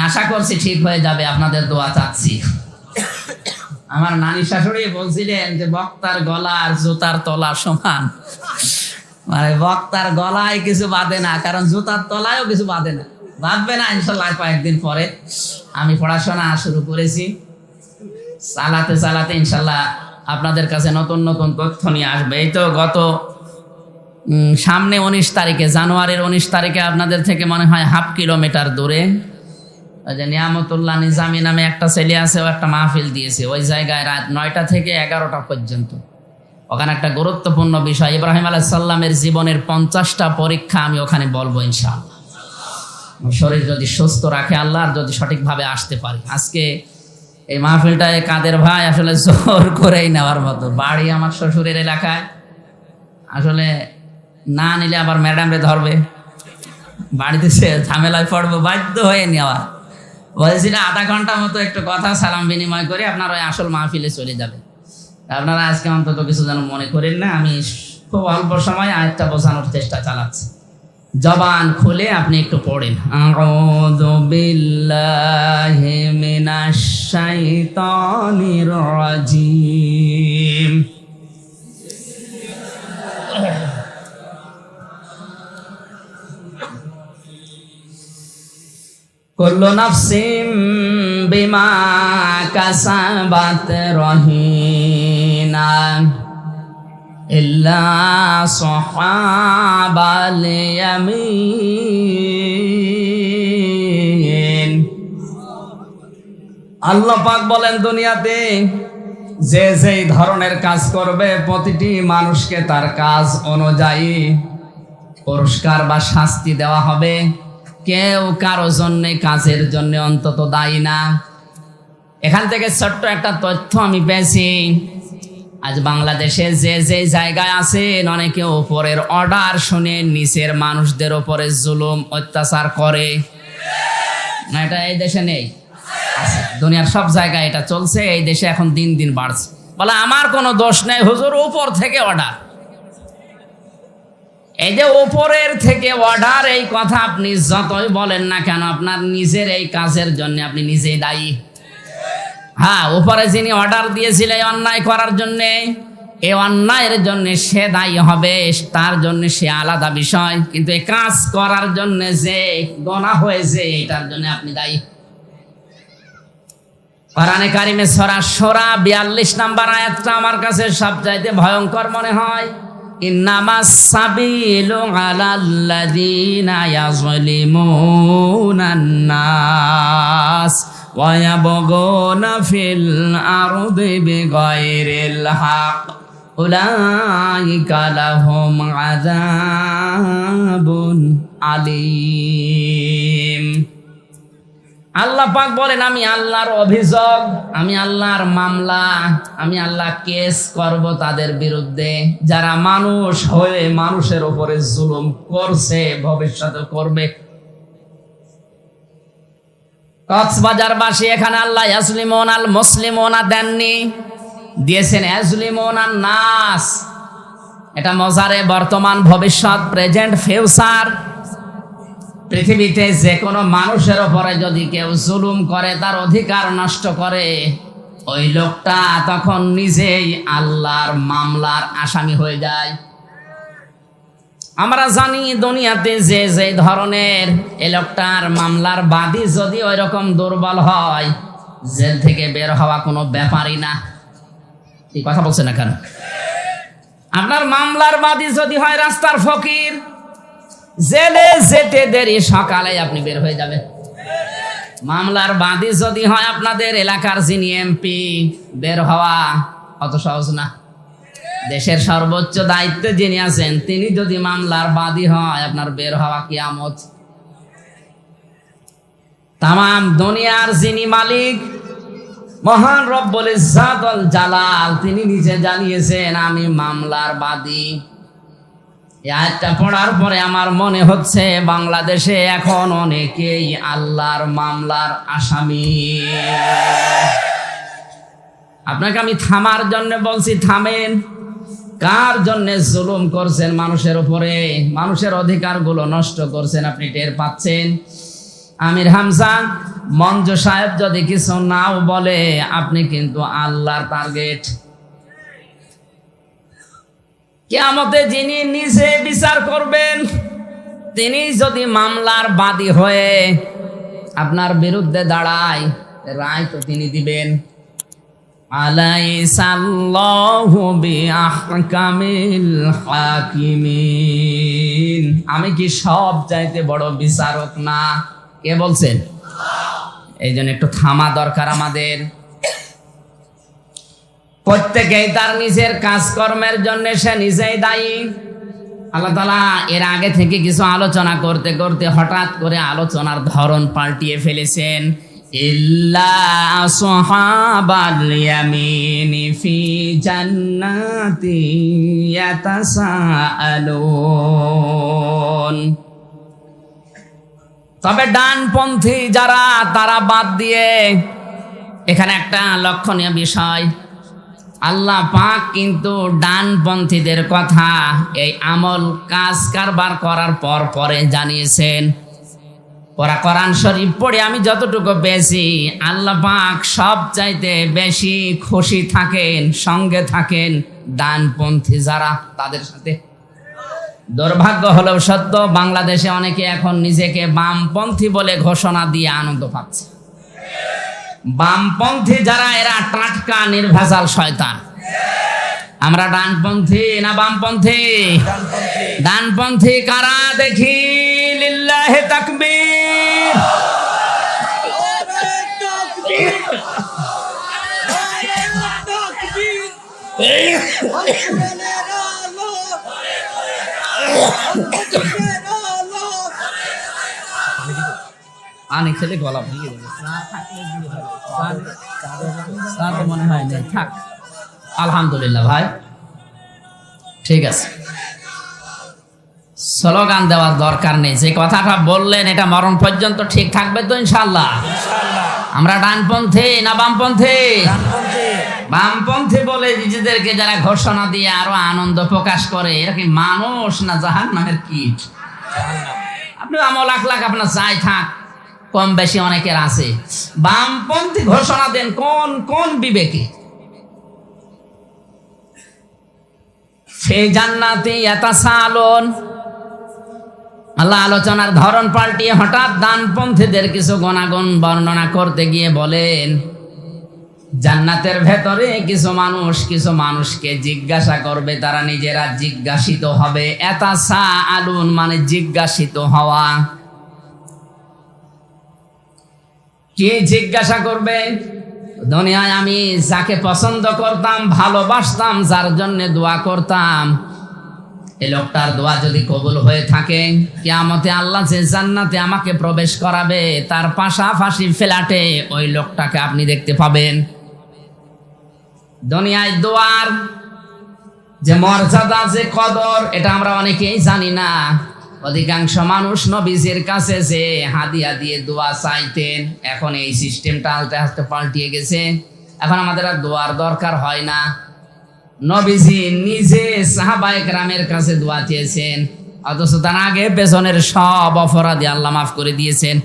আশা করছি ঠিক হয়ে যাবে, আপনাদের দোয়া চাচ্ছি। আমার নানি শাশুড়ি বলছিলেন যে বক্তার গলা আর জুতার তলা সমান, মানে বক্তার গলায় কিছু বাঁধে না, কারণ জুতার তলায়ও কিছু বাঁধে না, বাঁধবে না ইনশাল্লাহ কয়েকদিন পরে। আমি পড়াশোনা শুরু করেছি, চালাতে চালাতে ইনশাল্লাহ আপনাদের কাছে নতুন নতুন তথ্য নিয়ে আসবে। এই তো গত সামনে 19 তারিখে, জানুয়ারির 19 তারিখে আপনাদের থেকে মনে হয় 1/2 কিলোমিটার দূরে ওই যে নিয়ামতুল্লাহ নিজামী নামে একটা ছেলে আছে, ও একটা মাহফিল দিয়েছে ওই জায়গায় রাত 9টা থেকে 11টা পর্যন্ত। ওখানে একটা গুরুত্বপূর্ণ বিষয়, ইব্রাহিম আলাইহিস সালামের জীবনের 50টা পরীক্ষা আমি ওখানে বলবো ইনশাআল্লাহ। শরীর যদি সুস্থ রাখে আল্লাহ, আর যদি সঠিকভাবে আসতে পারি। আজকে এই মাহফিলটায় কাদের ভাই আসলে জোর করেই নেওয়ার মতো, বাড়ি আমার শ্বশুরের এলাকায়, আসলে না নিলে আবার ম্যাডামরে ধরবে, বাড়িতে সে ঝামেলায় পড়বো, বাধ্য হয়ে নেওয়া। বলছি না 1/2 ঘন্টা মতো একটু কথা সালাম বিনিময় করে আপনারা ওই আসল মাহফিলে চলে যাবেন। আপনারা আজকে অন্তত কিছু যেন মনে করেন না, আমি খুব অল্প সময় আরেকটা বোঝানোর চেষ্টা চালাচ্ছি। জবান খুলে আপনি একটু পড়েন, আউযু বিল্লাহি মিনাশ শাইতানির রাজিম। কুল্লু নাফসিম বিমা কাসাবাত রহিনা ইল্লা সাহাবাল ইয়ামিন। আল্লাহ পাক বলেন দুনিয়াতে যে যেই ধরনের কাজ করবে প্রতিটি মানুষকে তার কাজ অনুযায়ী পুরস্কার বা শাস্তি দেওয়া হবে। কেউ কারো জন্য কাজের জন্য অন্তত দায়ী না। এখান থেকে ছোট্ট একটা তথ্য আমি পেয়েছি, আজ বাংলাদেশে যে যে জায়গায় আছেন অনেকে উপরের অর্ডার শুনে নিচের মানুষদের উপরে জুলুম অত্যাচার করে না। এটা এই দেশে নেই, দুনিয়ার সব জায়গায় এটা চলছে। এই দেশে এখন দিন দিন বাড়ছে। বলে আমার কোনো দোষ নেই হুজুর, উপর থেকে অর্ডার। এই যে উপরের থেকে অর্ডার, এই কথা আপনি যতই বলেন না কেন আপনার নিজের এই কাজের জন্য আপনি নিজেই দায়ী। হ্যাঁ, উপরে যিনি অর্ডার দিয়েছিলেন অন্যায় করার জন্য, এই অন্যায়ের জন্য সে দায়ী হবে, তার জন্য সে আলাদা বিষয়, কিন্তু এই কাজ করার জন্য যে গুনাহ হয়েছে এটার জন্য আপনি দায়ী। কোরআনে কারিমে সূরা শূরা 42 নম্বর আয়াতটা আমার কাছে সবচাইতে ভয়ঙ্কর মনে হয়। ইন্নামাস সাবিলু আলাল্লাযীনা ইয়াযলিমুনান নাস ওয়া ইয়াবগুনা ফিল আরদি বিগাইরিল হক উলাইকা লাহুম আযাবুন আলীম। আল্লাহ পাক বলেন আমি আল্লাহর অভিযোগ, আমি আল্লাহর মামলা, আমি আল্লাহ কেস করব তাদের বিরুদ্ধে যারা মানুষ হয়ে মানুষের উপরে জুলুম করছে, ভবিষ্যতে করবে। কক্সবাজারবাসী এখানে আল্লাহ ইয়াসলিমুন আল মুসলিমুনা দেননি, দিয়েছেন ইয়াসলিমুন আন নাস। এটা মজারে বর্তমান ভবিষ্যৎ, প্রেজেন্ট ফিউচার। পৃথিবীতে যে কোনো মানুষের উপরে যদি কেউ জুলুম করে, তার অধিকার নষ্ট করে, ওই লোকটা তখন নিজেই আল্লাহর মামলার আসামি হয়ে যায়। আমরা জানি দুনিয়াতে যে যে ধরনের এই লোকটার মামলার বাদী যদি ওই রকম দুর্বল হয়, জেল থেকে বের হওয়া কোনো ব্যাপারই না। এই কথা বলছে না কেন? আপনার মামলার বাদী যদি হয় রাস্তার ফকির, জেলে যেতে দেরি, সকালে আপনি বের হয়ে যাবেন। মামলার বাদী যদি হয় আপনাদের এলাকার যিনি এমপি, বের হওয়া অত সহজ না। দেশের সর্বোচ্চ দায়িত্বে যিনি আছেন তিনি যদি মামলার বাদী হয়, আপনার বের হওয়া কিয়ামত। তামাম দুনিয়ার যিনি মালিক, মহান রব্বুল ইজ্জাত ওয়াল জালাল, তিনি নিজে জানিয়েছেন আমি মামলার বাদী। এই আয়াতটা পড়ার পরে আমার মনে হচ্ছে বাংলাদেশে এখন অনেকেই আল্লাহর মামলার আসামি। আপনাকে আমি থামার জন্য বলছি, থামেন। কার জন্য জুলুম করছেন মানুষের উপরে, মানুষের অধিকারগুলো নষ্ট করছেন, আপনি টের পাচ্ছেন। আমির হামজা মঞ্জু সাহেব যদি কিছু নাও বলে, আপনি কিন্তু আল্লাহর টার্গেট। কিয়ামতে যিনি নিজে বিচার করবেন, তিনি যদি মামলার বাদী হয়ে আপনার বিরুদ্ধে দাঁড়ায়, রায় তো তিনি দিবেন। আলাইসাল্লাহু বিআহকামিল হাকিমিন, আমি কি সব চাইতে বড় বিচারক না? কে বলছেন? এই জন্য একটু থামা দরকার আমাদের। প্রত্যেকেই তার নিজের কাজকর্মের জন্য সে নিজেই দায়ী। আল্লাহ তাআলা এর আগে থেকে কিছু আলোচনা করতে করতে হঠাৎ করে আলোচনার ধরন পাল্টিয়ে ফেলেছেন। ইল্লা আসহাবাল ইয়ামিনি ফি জান্নাতি ইয়াতাসাআলুন, তবে ডানপন্থী যারা, তারা বাদ দিয়ে। এখানে একটা লক্ষণীয় বিষয়, আল্লাহ পাক কিন্তু ডানপন্থীদের কথা এই আমল কাজ কারবার করার পর পরে জানিয়েছেন। ওরা কোরআন শরীফ পড়ে আমি যতটুকু পেয়েছি, আল্লাহ পাক সব চাইতে বেশি খুশি থাকেন, সঙ্গে থাকেন ডানপন্থী যারা, তাদের সাথে। দুর্ভাগ্য হলেও সত্য, বাংলাদেশে অনেকে এখন নিজেকে বামপন্থী বলে ঘোষণা দিয়ে আনন্দ পাচ্ছে। বামপন্থী যারা, এরা টাটকা নির্ভেজাল শয়তান। আমরা ডানপন্থী না বামপন্থী? ডানপন্থী কারা দেখি? লিল্লাহি তাকবীর। আনি ছেলে গলা ভেঙে দেবে, মনে হয় না। থাক, আলহামদুলিল্লাহ ভাই, ঠিক আছে। স্লোগান দেওয়ার দরকার নেই। যে কথাটা বললেন এটা মরণ পর্যন্ত ঠিক থাকবে তো ইনশাআল্লাহ? আমরা ডানপন্থী না বামপন্থী? বামপন্থী বলে নিজেদেরকে যারা ঘোষণা দিয়ে আরো আনন্দ প্রকাশ করে, এরা কি মানুষ না জাহান্নামের কীট? আপনি আমল আখলাক আপনার চাই থাক, কম বেশি অনেকের আছে। বামপন্থী ঘোষণা দেন কোন কোন বিবেকে? সেই জান্নাতে ইয়াতাসাআলুন। আল্লাহ আলোচনার ধরন পাল্টিয়ে হঠাৎ ডানপন্থীদের কিছু গুণাগুণ বর্ণনা করতে গিয়ে বলেন, জান্নাতের ভেতরে কিছু মানুষকে জিজ্ঞাসা করবে, তারা নিজেরা জিজ্ঞাসিত হবে। ইয়াতাসাআলুন মানে জিজ্ঞাসিত হওয়া। কি জিজ্ঞাসা করবে? দুনিয়ায় আমি যাকে পছন্দ করতাম, ভালোবাসতাম, যার জন্য দোয়া করতাম, এই লোকটার দোয়া যদি কবুল হয়ে থাকে, কিয়ামতে আল্লাহ যে জান্নাতে আমাকে প্রবেশ করাবে, তার পাশাপাশি ফ্ল্যাটে ওই লোকটাকে আপনি দেখতে পাবেন। দুনিয়ায় দোয়ার যে মর্যাদা, যে কদর, এটা আমরা অনেকেই জানি না। অধিকাংশ মানুষ নবীজির কাছে যে হাদিয়া দিয়ে দোয়া চাইতেন, এখন এই সিস্টেমটা আস্তে আস্তে পাল্টিয়ে গেছে। এখন আমাদের আর দোয়ার দরকার হয় না। নবীজি নিজে সাহাবায়ে কেরামের কাছে দোয়া চেয়েছেন, অথচ তার আগে পেছনের সব অপরাধী আল্লাহ মাফ করে দিয়েছেন।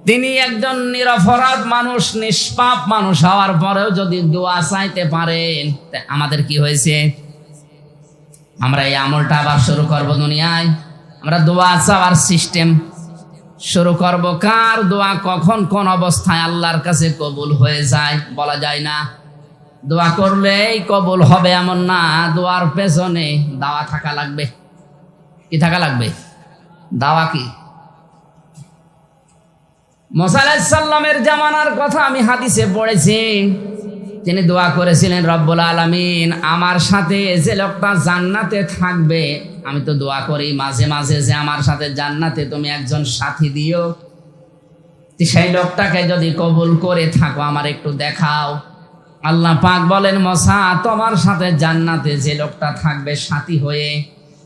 তিনি একজন নিরপরাধ মানুষ, নিষ্পাপ মানুষ হওয়ার পরেও যদি দোয়া চাইতে পারেন, আমাদের কি হয়েছে? আমরা এই আমলটা আবার শুরু করব দুনিয়ায়। আমরা দোয়া চাওয়ার সিস্টেম শুরু করব। কার দোয়া কখন কোন অবস্থায় আল্লাহর কাছে কবুল হয়ে যায় বলা যায় না। দোয়া করলেই কবুল হবে এমন না, দোয়ার পেছনে দাওয়া থাকা লাগবে। কি থাকা লাগবে? দাওয়া কি? মুসা আলাইহিস সালামের জামানার কথা আমি হাদিসে পড়েছি। তিনি দোয়া করেছিলেন, রব্বুল আলামিন আমার সাথে যে লোকটা জান্নাতে থাকবে, আমি তো দোয়া করি মাঝে মাঝে যে আমার সাথে জান্নাতে তুমি একজন সাথী দিও, সেই লোকটাকে যদি কবুল করে থাকো আমার একটু দেখাও। আল্লাহ পাক বলেন, মুসা তোমার সাথে জান্নাতে যে লোকটা থাকবে সাথী হয়ে,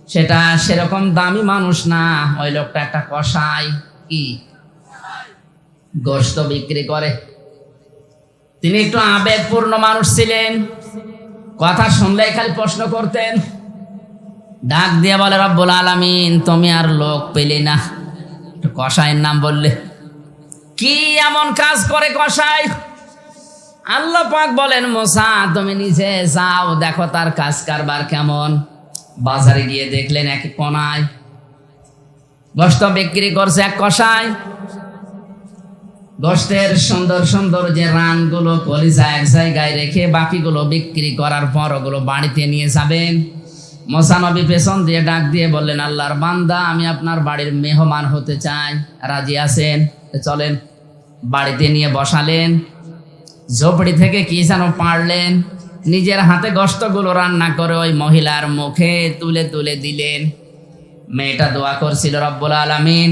সেটা সেরকম দামি মানুষ না, ওই লোকটা একটা কসাই, কি গোশত বিক্রি করে। তিনি একটু আবেগপূর্ণ মানুষ ছিলেন, কথা শুনলে খালি প্রশ্ন করতেন। ডাক দিয়ে বলে, রব্বুল আলামিন তুমি আর লোক পেলে না, কসাইয়ের নাম বললে। কি এমন কাজ করে কসাই? আল্লাহ পাক বলেন, মুসা তুমি নিজে যাও, দেখো তার কাজ কারবার কেমন। বাজারে গিয়ে দেখলেন এক কোনায় গোশত বিক্রি করছে এক কসাই। গোশতের সুন্দর সুন্দর যে রানগুলো, কলিজা এক জায়গায় রেখে বাকিগুলো বিক্রি করার পর ওগুলো বাড়িতে নিয়ে যাবেন। মুসা নবী পেছন দিয়ে ডাক দিয়ে বললেন, আল্লাহর বান্দা আমি আপনার বাড়ির মেহমান হতে চাই, রাজি আছেন? চলেন। বাড়িতে নিয়ে বসালেন, ঝোপড়ি থেকে কি যেন পারলেন, নিজের হাতে গোশতগুলো রান্না করে ওই মহিলার মুখে তুলে তুলে দিলেন। মেয়েটা দোয়া করছিল, রব্বুল আলামিন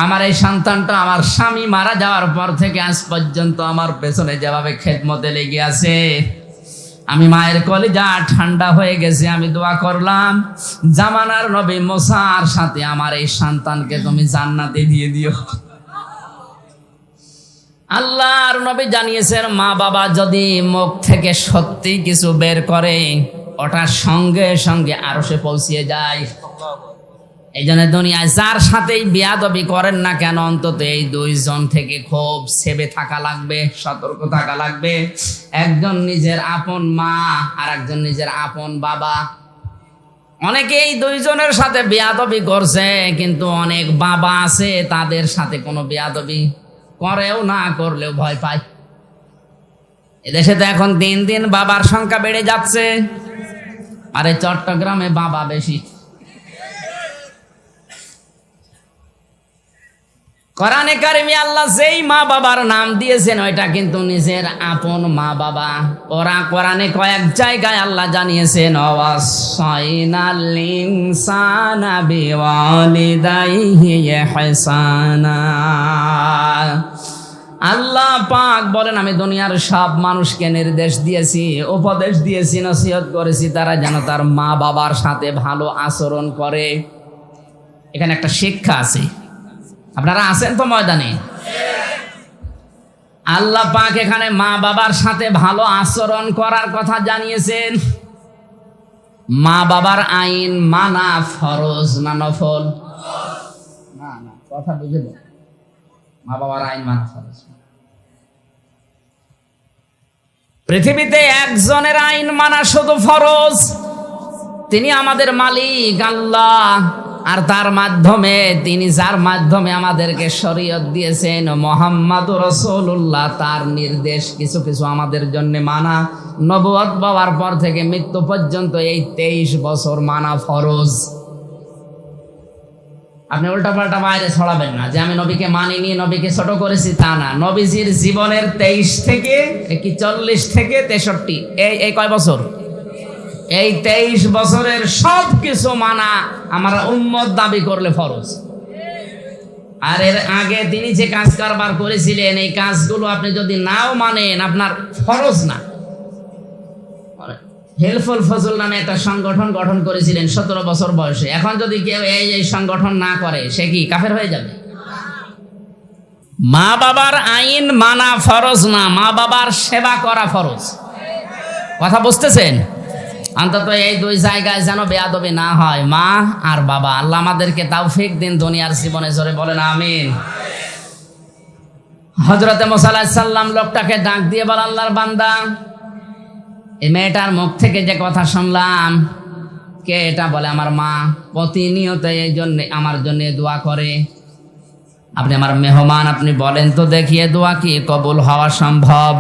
আমার এই সন্তানটা আমার স্বামী মারা যাওয়ার পর থেকে আজ পর্যন্ত আমার পেছনে যেভাবে খেদমতে লেগে আছে, আমি মায়ের কলিজা ঠান্ডা হয়ে গেছে। আমি দোয়া করলাম, জামানার নবী মুসার সাথে আমার এই সন্তানকে তুমি জান্নাতে দিয়ে দিও। আল্লাহর নবী জানিয়েছেন, মা বাবা যদি মুখ থেকে সত্যি কিছু বের করে, ওটা সঙ্গে সঙ্গে আরশে পৌঁছিয়ে যায়। এই জন্য দুনিয়ায় যার সাথেই বেয়াদবি করেন না কেন, অন্তত এই দুইজন থেকে খুব সেবে থাকা লাগবে, সতর্ক থাকা লাগবে। একজন নিজের আপন মা আর একজন নিজের আপন বাবা। অনেকেই দুইজনের সাথে বেয়াদবি করছে, কিন্তু অনেক বাবা আছে তাদের সাথে কোনো বেয়াদবি করেও না, করলেও ভয় পায়। এদেশে তো এখন দিন দিন বাবার সংখ্যা বেড়ে যাচ্ছে, আর এই চট্টগ্রামে বাবা বেশি। কোরআনে কারিমে আল্লাহ যেই মা বাবার নাম দিয়েছেন ওইটা কিন্তু নিজের আপন মা বাবা। ওরা কোরআনে কয়েক জায়গায় আল্লাহ জানিয়েছেন, ওয়াসাইনাল ইনসানা বিওয়ালিদাইহি ইহসানা। আল্লাহ পাক বলেন, আমি দুনিয়ার সব মানুষকে নির্দেশ দিয়েছি, উপদেশ দিয়েছি, নসিহত করেছি, তারা যেন তার মা বাবার সাথে ভালো আচরণ করে। এখানে একটা শিক্ষা আছে, আপনারা আছেন তো ময়দানে? আল্লাহ পাক এখানে মা বাবার সাথে ভালো আচরণ করার কথা জানিয়েছেন। মা বাবার আইন মানা ফরজ না নফল? না না, কথা বুঝে দাও। মা বাবার আইন মানা ফরজ। পৃথিবীতে একজনের আইন মানা শুধু ফরজ, তিনি আমাদের মালিক আল্লাহ। আর তার মাধ্যমে, তিনি যার মাধ্যমে আমাদেরকে শরীয়ত দিয়েছেন, মুহাম্মাদুর রাসূলুল্লাহ, তার নির্দেশ কিছু কিছু আমাদের জন্য মানা নবুয়ত পাওয়ার পর থেকে মৃত্যু পর্যন্ত এই 23 বছর মানা ফরজ। আপনি উল্টাপাল্টা বাইরে ছড়াবেন না যে আমি নবীকে মানিনি, নবীকে ছোট করেছি, তা না। নবীজির জীবনের 23 থেকে 40 থেকে 63, এই কয় বছর? এই 23 বছরের সব কিছু মানা আমরা উম্মত দাবি করলে ফরজ। আর এর আগে তিনি যে কাজ কারবার করেছিলেন, এই কাজগুলো আপনি যদি নাও মানেন, আপনার ফরজ না। হেলফুল ফজল নামে একটা সংগঠন গঠন করেছিলেন 17 বছর বয়সে। এখন যদি কেউ এই সংগঠন না করে, সে কি কাফের হয়ে যাবে? মা বাবার আইন মানা ফরজ না, মা বাবার সেবা করা ফরজ। কথা বুঝতেছেন? অন্তত এই দুই জায়গায় যেন বেয়াদবি না হয়, মা আর বাবা। আল্লাহ আমাদেরকে তাওফিক দিন দুনিয়ার জীবনে, জোরে বলেন আমিন। হযরতে মুসা আলাইহিস সালাম লোকটাকে ডাক দিয়ে বলে, আল্লাহর বান্দা, এই মেয়েটার মুখ থেকে যে কথা শুনলাম, কে এটা? বলে, আমার মা প্রতিনিয়ত এই জন্য আমার জন্য দোয়া করে। আপনি আমার মেহমান, আপনি বলেন তো দেখি এ দোয়া কি কবুল হওয়া সম্ভব?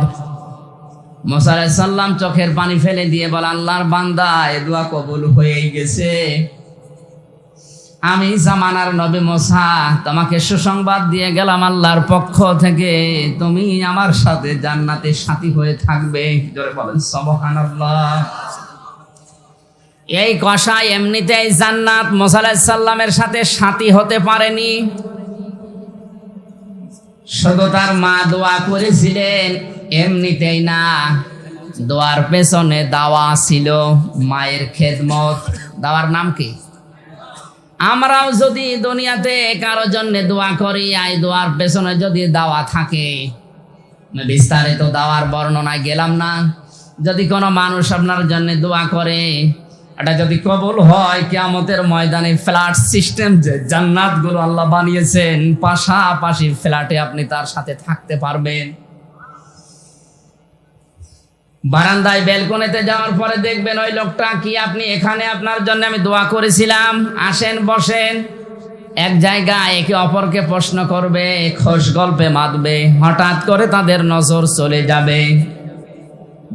মুসা আলাইহিস সালাম চোখের পানি ফেলে দিয়ে বলে, আল্লাহর বান্দা, এ দোয়া কবুল হয়ে গেছে। আমি জামানার নবী মুসা তোমাকে সুসংবাদ দিয়ে গেলাম আল্লাহর পক্ষ থেকে, তুমি আমার সাথে জান্নাতে সাথী হয়ে থাকবে। জোরে বলেন সুবহানাল্লাহ। এই কষাই এমনিতেই জান্নাত মুসা আলাইহিস সালামের সাথে সাথী হতে পারেনি, শুধু তার মা দোয়া করেছিলেন এমনিতেই না, দোয়ার পেছনে দাওয়া ছিল, মায়ের খেদমত। দাওয়ার নাম কি? আমরাও যদি দুনিয়াতে কারো জন্য দোয়া করি, এই দোয়ার পেছনে যদি দাওয়া থাকে, বিস্তারিত দাওয়ার বর্ণনায় গেলাম না। যদি কোনো মানুষ আপনার জন্য দোয়া করে, এটা যদি কবুল হয়, কিয়ামতের ময়দানে ফ্ল্যাট সিস্টেম যে জান্নাতগুলো আল্লাহ বানিয়েছেন, পাশাপাশি ফ্ল্যাটে আপনি তার সাথে থাকতে পারবেন। বারান্দায় বেলকনিতে যাওয়ার পরে দেখবেন ওই লোকটা কি, আপনি এখানে, আপনার জন্য আমি দোয়া করেছিলাম, আসেন বসেন। এক জায়গায় একে অপরকে প্রশ্ন করবে, খোশ গল্পে মাতবে, হঠাৎ করে তাদের নজর চলে যাবে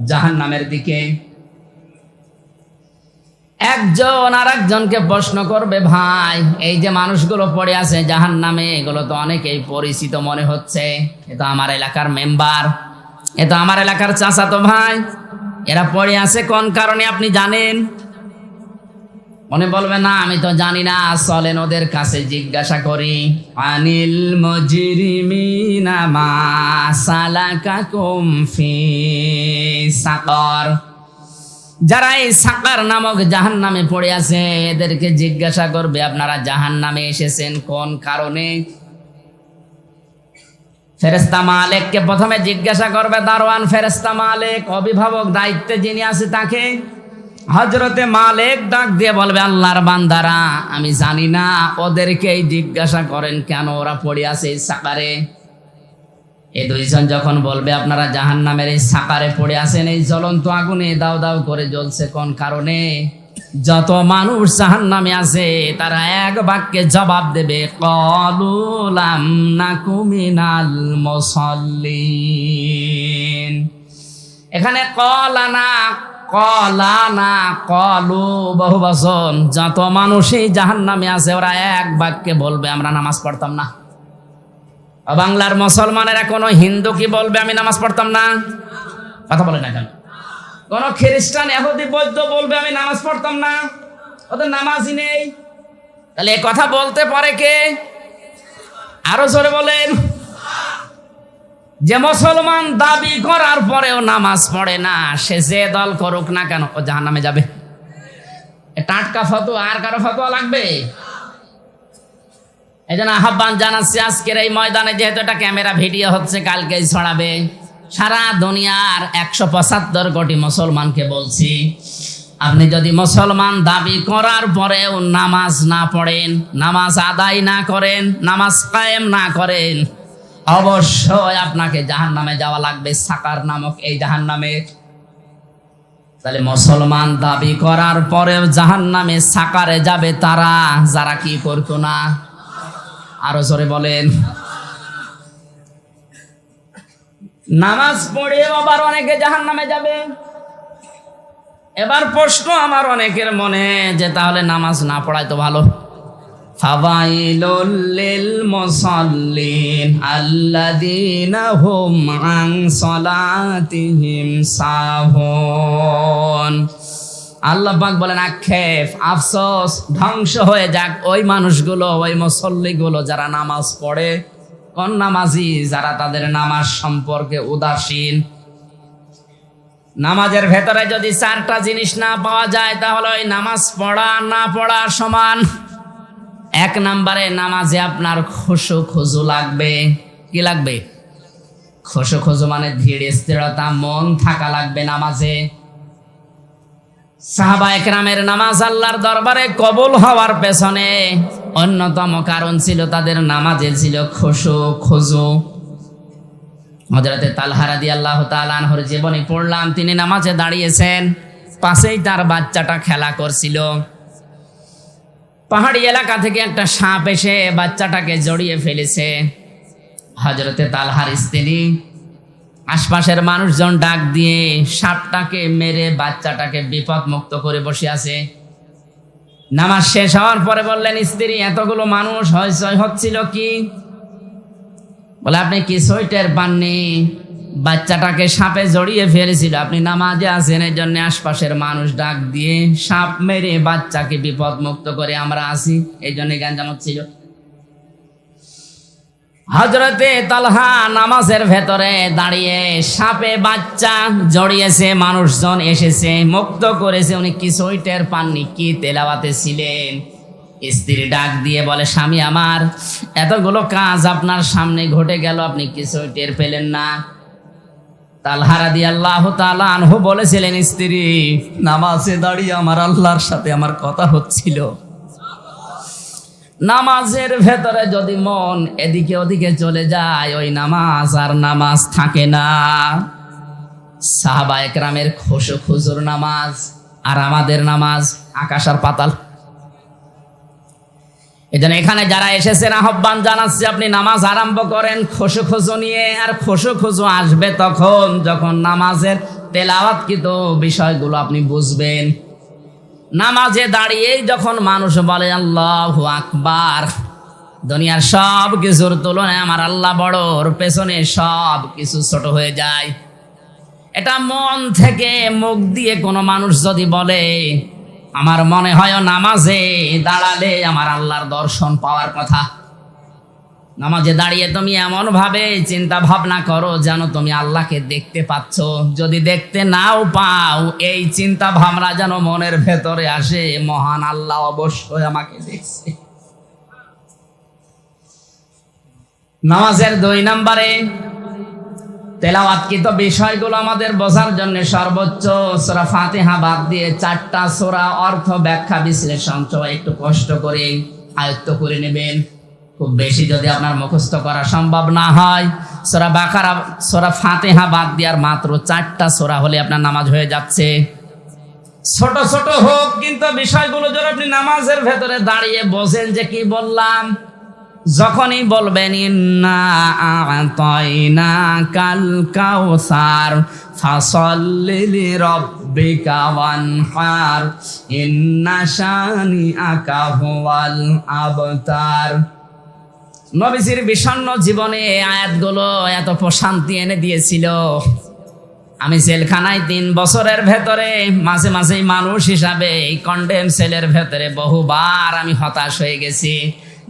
জাহান্নামের দিকে। একজন আর একজনকে প্রশ্ন করবে, ভাই এই যে মানুষগুলো পড়ে আছে জাহান্নামে, এগুলো তো অনেকেই পরিচিত মনে হচ্ছে, এ তো আমার এলাকার মেম্বার, এ তো আমার এলাকার চাচাতো ভাই, এরা পড়ে আছে কোন কারণে আপনি জানেন? মনে বলবে, না আমি তো জানি না, চলেন ওদের কাছে জিজ্ঞাসা করি। আনিল মুজরিমিনা মা সালাকাকুম ফি সাকার। যারা এই সাকার নামক জাহান্নামে পড়ে আছে, এদেরকে জিজ্ঞাসা করবে, আপনারা জাহান্নামে এসেছেন কোন কারণে? ফেরেশতা মালিককে প্রথমে জিজ্ঞাসা করবে, দারওয়ান ফেরেশতা মালিক, অভিভাবক দায়িত্বে যিনি আছে তাকে। হযরতে মালিক ডাক দিয়ে বলবে, আল্লাহর বান্দারা, আমি জানি না, ওদেরকেই জিজ্ঞাসা করেন কেন ওরা পড়ে আছে এই সাকারে। এই দুইজন যখন বলবে, আপনারা জাহান্নামের এই সাকারে পড়ে আছেন, এই জ্বলন্ত আগুনে দাউ দাউ করে জ্বলছে কোন কারণে? যত মানুষ জাহান্নামে আছে তারা এক বাক্যে জবাব দেবে, ক্বালু লাম নাকু মিনাল মুসাল্লিন। এখানে ক্বালানা, ক্বালানা, ক্বালু বহুবচন। যত মানুষই জাহান্নামে আছে ওরা এক বাক্যে বলবে, আমরা নামাজ পড়তাম না। বাংলার মুসলমানেরা কোন হিন্দু কি বলবে, আমি নামাজ পড়তাম না? কথা বলে না কেন? কোন খ্রিস্টান, ইহুদি, বৌদ্ধ বলবে, আমি নামাজ পড়তাম না? ওদের নামাজই নেই। তাহলে এই কথা বলতে পারে কে? আরো জোরে বলেন। যে মুসলমান দাবি করার পরেও নামাজ পড়ে না, সে যে দল করুক না কেন, ও জাহান্নামে যাবে। টাটকা ফতোয়া, আর কারো ফতোয়া লাগবে? এই জন্য আহ্বান জানাচ্ছি, আজকের এই ময়দানে যেহেতু এটা ক্যামেরা ভিডিও হচ্ছে, কালকেই ছড়াবে, সারা দুনিয়ার 175 কোটি মুসলমানকে বলছি, আপনি যদি মুসলমান দাবি করার পরেও নামাজ না পড়েন, নামাজ আদায় না করেন, নামাজ কায়েম না করেন, অবশ্যই আপনাকে জাহান্নামে যাওয়া লাগবে, সাকার নামক এই জাহান্নামে। তাহলে মুসলমান দাবি করার পরেও জাহান্নামে সাকারে যাবে তারা, যারা কি করতো না। আরো জোরে বলেন। নামাজ পড়েও আবার অনেকে জাহান্নামে যাবে। এবার প্রশ্ন আমার অনেকের মনে, যে তাহলে নামাজ না পড়াই তো ভালো। ফাওয়াইলুল লিল মুসাল্লিন আল্লাযীনা হুম আন সালাতিহিম সাহুন। আল্লাহ পাক বলেন, আক্ষেপ, আফসোস, ধ্বংস হয়ে যাক ওই মানুষগুলো, ওই মুসল্লিগুলো যারা নামাজ পড়ে। কোন নামাজি? যারা তাদের নামাজ সম্পর্কে উদাসীন। নামাজের ভেতরে যদি 4টা জিনিস না পাওয়া যায়, তাহলে ওই নামাজ পড়া না পড়া সমান। 1 নম্বরে, নামাজে আপনার খুশু খুজু লাগবে। কি লাগবে? খুশু খুজু মানে ধীর স্থিরতা, মন থাকা লাগবে নামাজে। সাহাবা একরামের নামাজ আল্লাহর দরবারে কবুল হওয়ার পেছনে অন্যতম কারণ ছিল তাদের নামাজে ছিল খুশু খুজু। হযরতে তালহা রাদিয়াল্লাহু তাআলা আনহুর জীবনী পড়লাম। তিনি নামাজে দাঁড়িয়েছেন, পাশেই তার বাচ্চাটা খেলা করছিল। পাহাড়ি এলাকা থেকে একটা সাপ এসে বাচ্চাটাকে জড়িয়ে ফেলেছে। হযরতে তালহার স্ত্রী আশপাশের মানুষজন ডাক দিয়ে সাপটাকে মেরে বাচ্চাটাকে বিপদ মুক্ত করে বসে আছে। নামাজ শেষ হওয়ার পরে বললেন, স্ত্রী, এতগুলো মানুষ হইচই হচ্ছিল কি? বলে, আপনি কিছুই টের পাননি? বাচ্চাটাকে সাপে জড়িয়ে ফেলেছিল, আপনি নামাজে আছেন, এই জন্য আশপাশের মানুষ ডাক দিয়ে সাপ মেরে বাচ্চাকে বিপদ মুক্ত করে আমরা আছি, এই জন্য গ্যাঞ্জাম হচ্ছিল। হযরতে তালহা নামাজের ভেতরে দাঁড়িয়ে সাপে বাচ্চা জড়িয়েছে, মানুষজন এসেছে, মুক্ত করেছে, উনি কিছুই টের পাননি। কি তেলাওয়াতে ছিলেন? স্ত্রী ডাক দিয়ে বলে, স্বামী আমার, এতগুলো কাজ আপনার সামনে ঘটে গেল, আপনি কিছুই টের পেলেন না? তালহা রাদিয়াল্লাহু তাআলা আনহু বলেছিলেন, স্ত্রী, নামাজে দাঁড়িয়ে আমার আল্লাহর সাথে আমার কথা হচ্ছিল। নামাজের ভেতরে যদি মন এদিকে ওদিকে চলে যায়, ওই নামাজ আর নামাজ থাকে না। সাহাবা একরামের খুশু খুজুর নামাজ আর আমাদের নামাজ আকাশ আর পাতাল। এজন্য এখানে যারা এসেছেন আহ্বান জানাচ্ছি, আপনি নামাজ আরম্ভ করেন খুশু খুজু নিয়ে। আর খুশু খুজু আসবে তখন যখন নামাজের তেলাওয়াতকৃত বিষয়গুলো আপনি বুঝবেন। নামাজে দাঁড়িয়েই যখন মানুষ বলে আল্লাহু আকবার, দুনিয়ার সব কিছুর তুলনায় আমার আল্লাহ বড়, ওর পেছনে সব কিছু ছোট হয়ে যায়। এটা মন থেকে মুখ দিয়ে কোনো মানুষ যদি বলে, আমার মনে হয় নামাজে দাঁড়ালে আমার আল্লাহর দর্শন পাওয়ার কথা। নামাজে দাঁড়িয়ে তুমি এমন ভাবে চিন্তা ভাবনা করো যেন তুমি আল্লাহকে দেখতে পাচ্ছ। যদি দেখতে নাও পাও, এই চিন্তা ভাবনা যেন মনের ভেতরে আসে, মহান আল্লাহ অবশ্যই আমাকে দেখছে। নামাজের 2 নম্বরে তেলাওয়াতকৃত বিষয়গুলো আমাদের বোঝার জন্য সর্বোচ্চ সূরা ফাতিহা বাদ দিয়ে 4টা সূরা অর্থ ব্যাখ্যা বিশ্লেষণ সহ একটু কষ্ট করে আয়ত্ত করে নেবেন। খুব বেশি যদি আপনার মুখস্থ করা সম্ভব না হয়, সূরা বাকারা, সূরা ফাতিহা বাদ দেওয়ার মাত্র 4টা সূরা হলে আপনার নামাজ হয়ে যাচ্ছে। ছোট ছোট হোক, কিন্তু বিষয়গুলো যদি আপনি নামাজের ভেতরে দাঁড়িয়ে বোঝেন যে কি বললাম, যখনই বলবেন ইন্না আ'তাইনাকাল কাউসার ফাসাল্লি লিরাব্বিকা ওয়ানহার ইন্না শানিআকা হুয়াল আবতার। নবীজির বিষণ্ণ জীবনে আয়াতগুলো এত প্রশান্তি এনে দিয়েছিল। আমি জেলখানায় 3 বছরের ভেতরে মাঝে মাঝেই মানুষ হিসাবে এই কন্ডেম সেলের ভেতরে বহুবার আমি হতাশ হয়ে গেছি।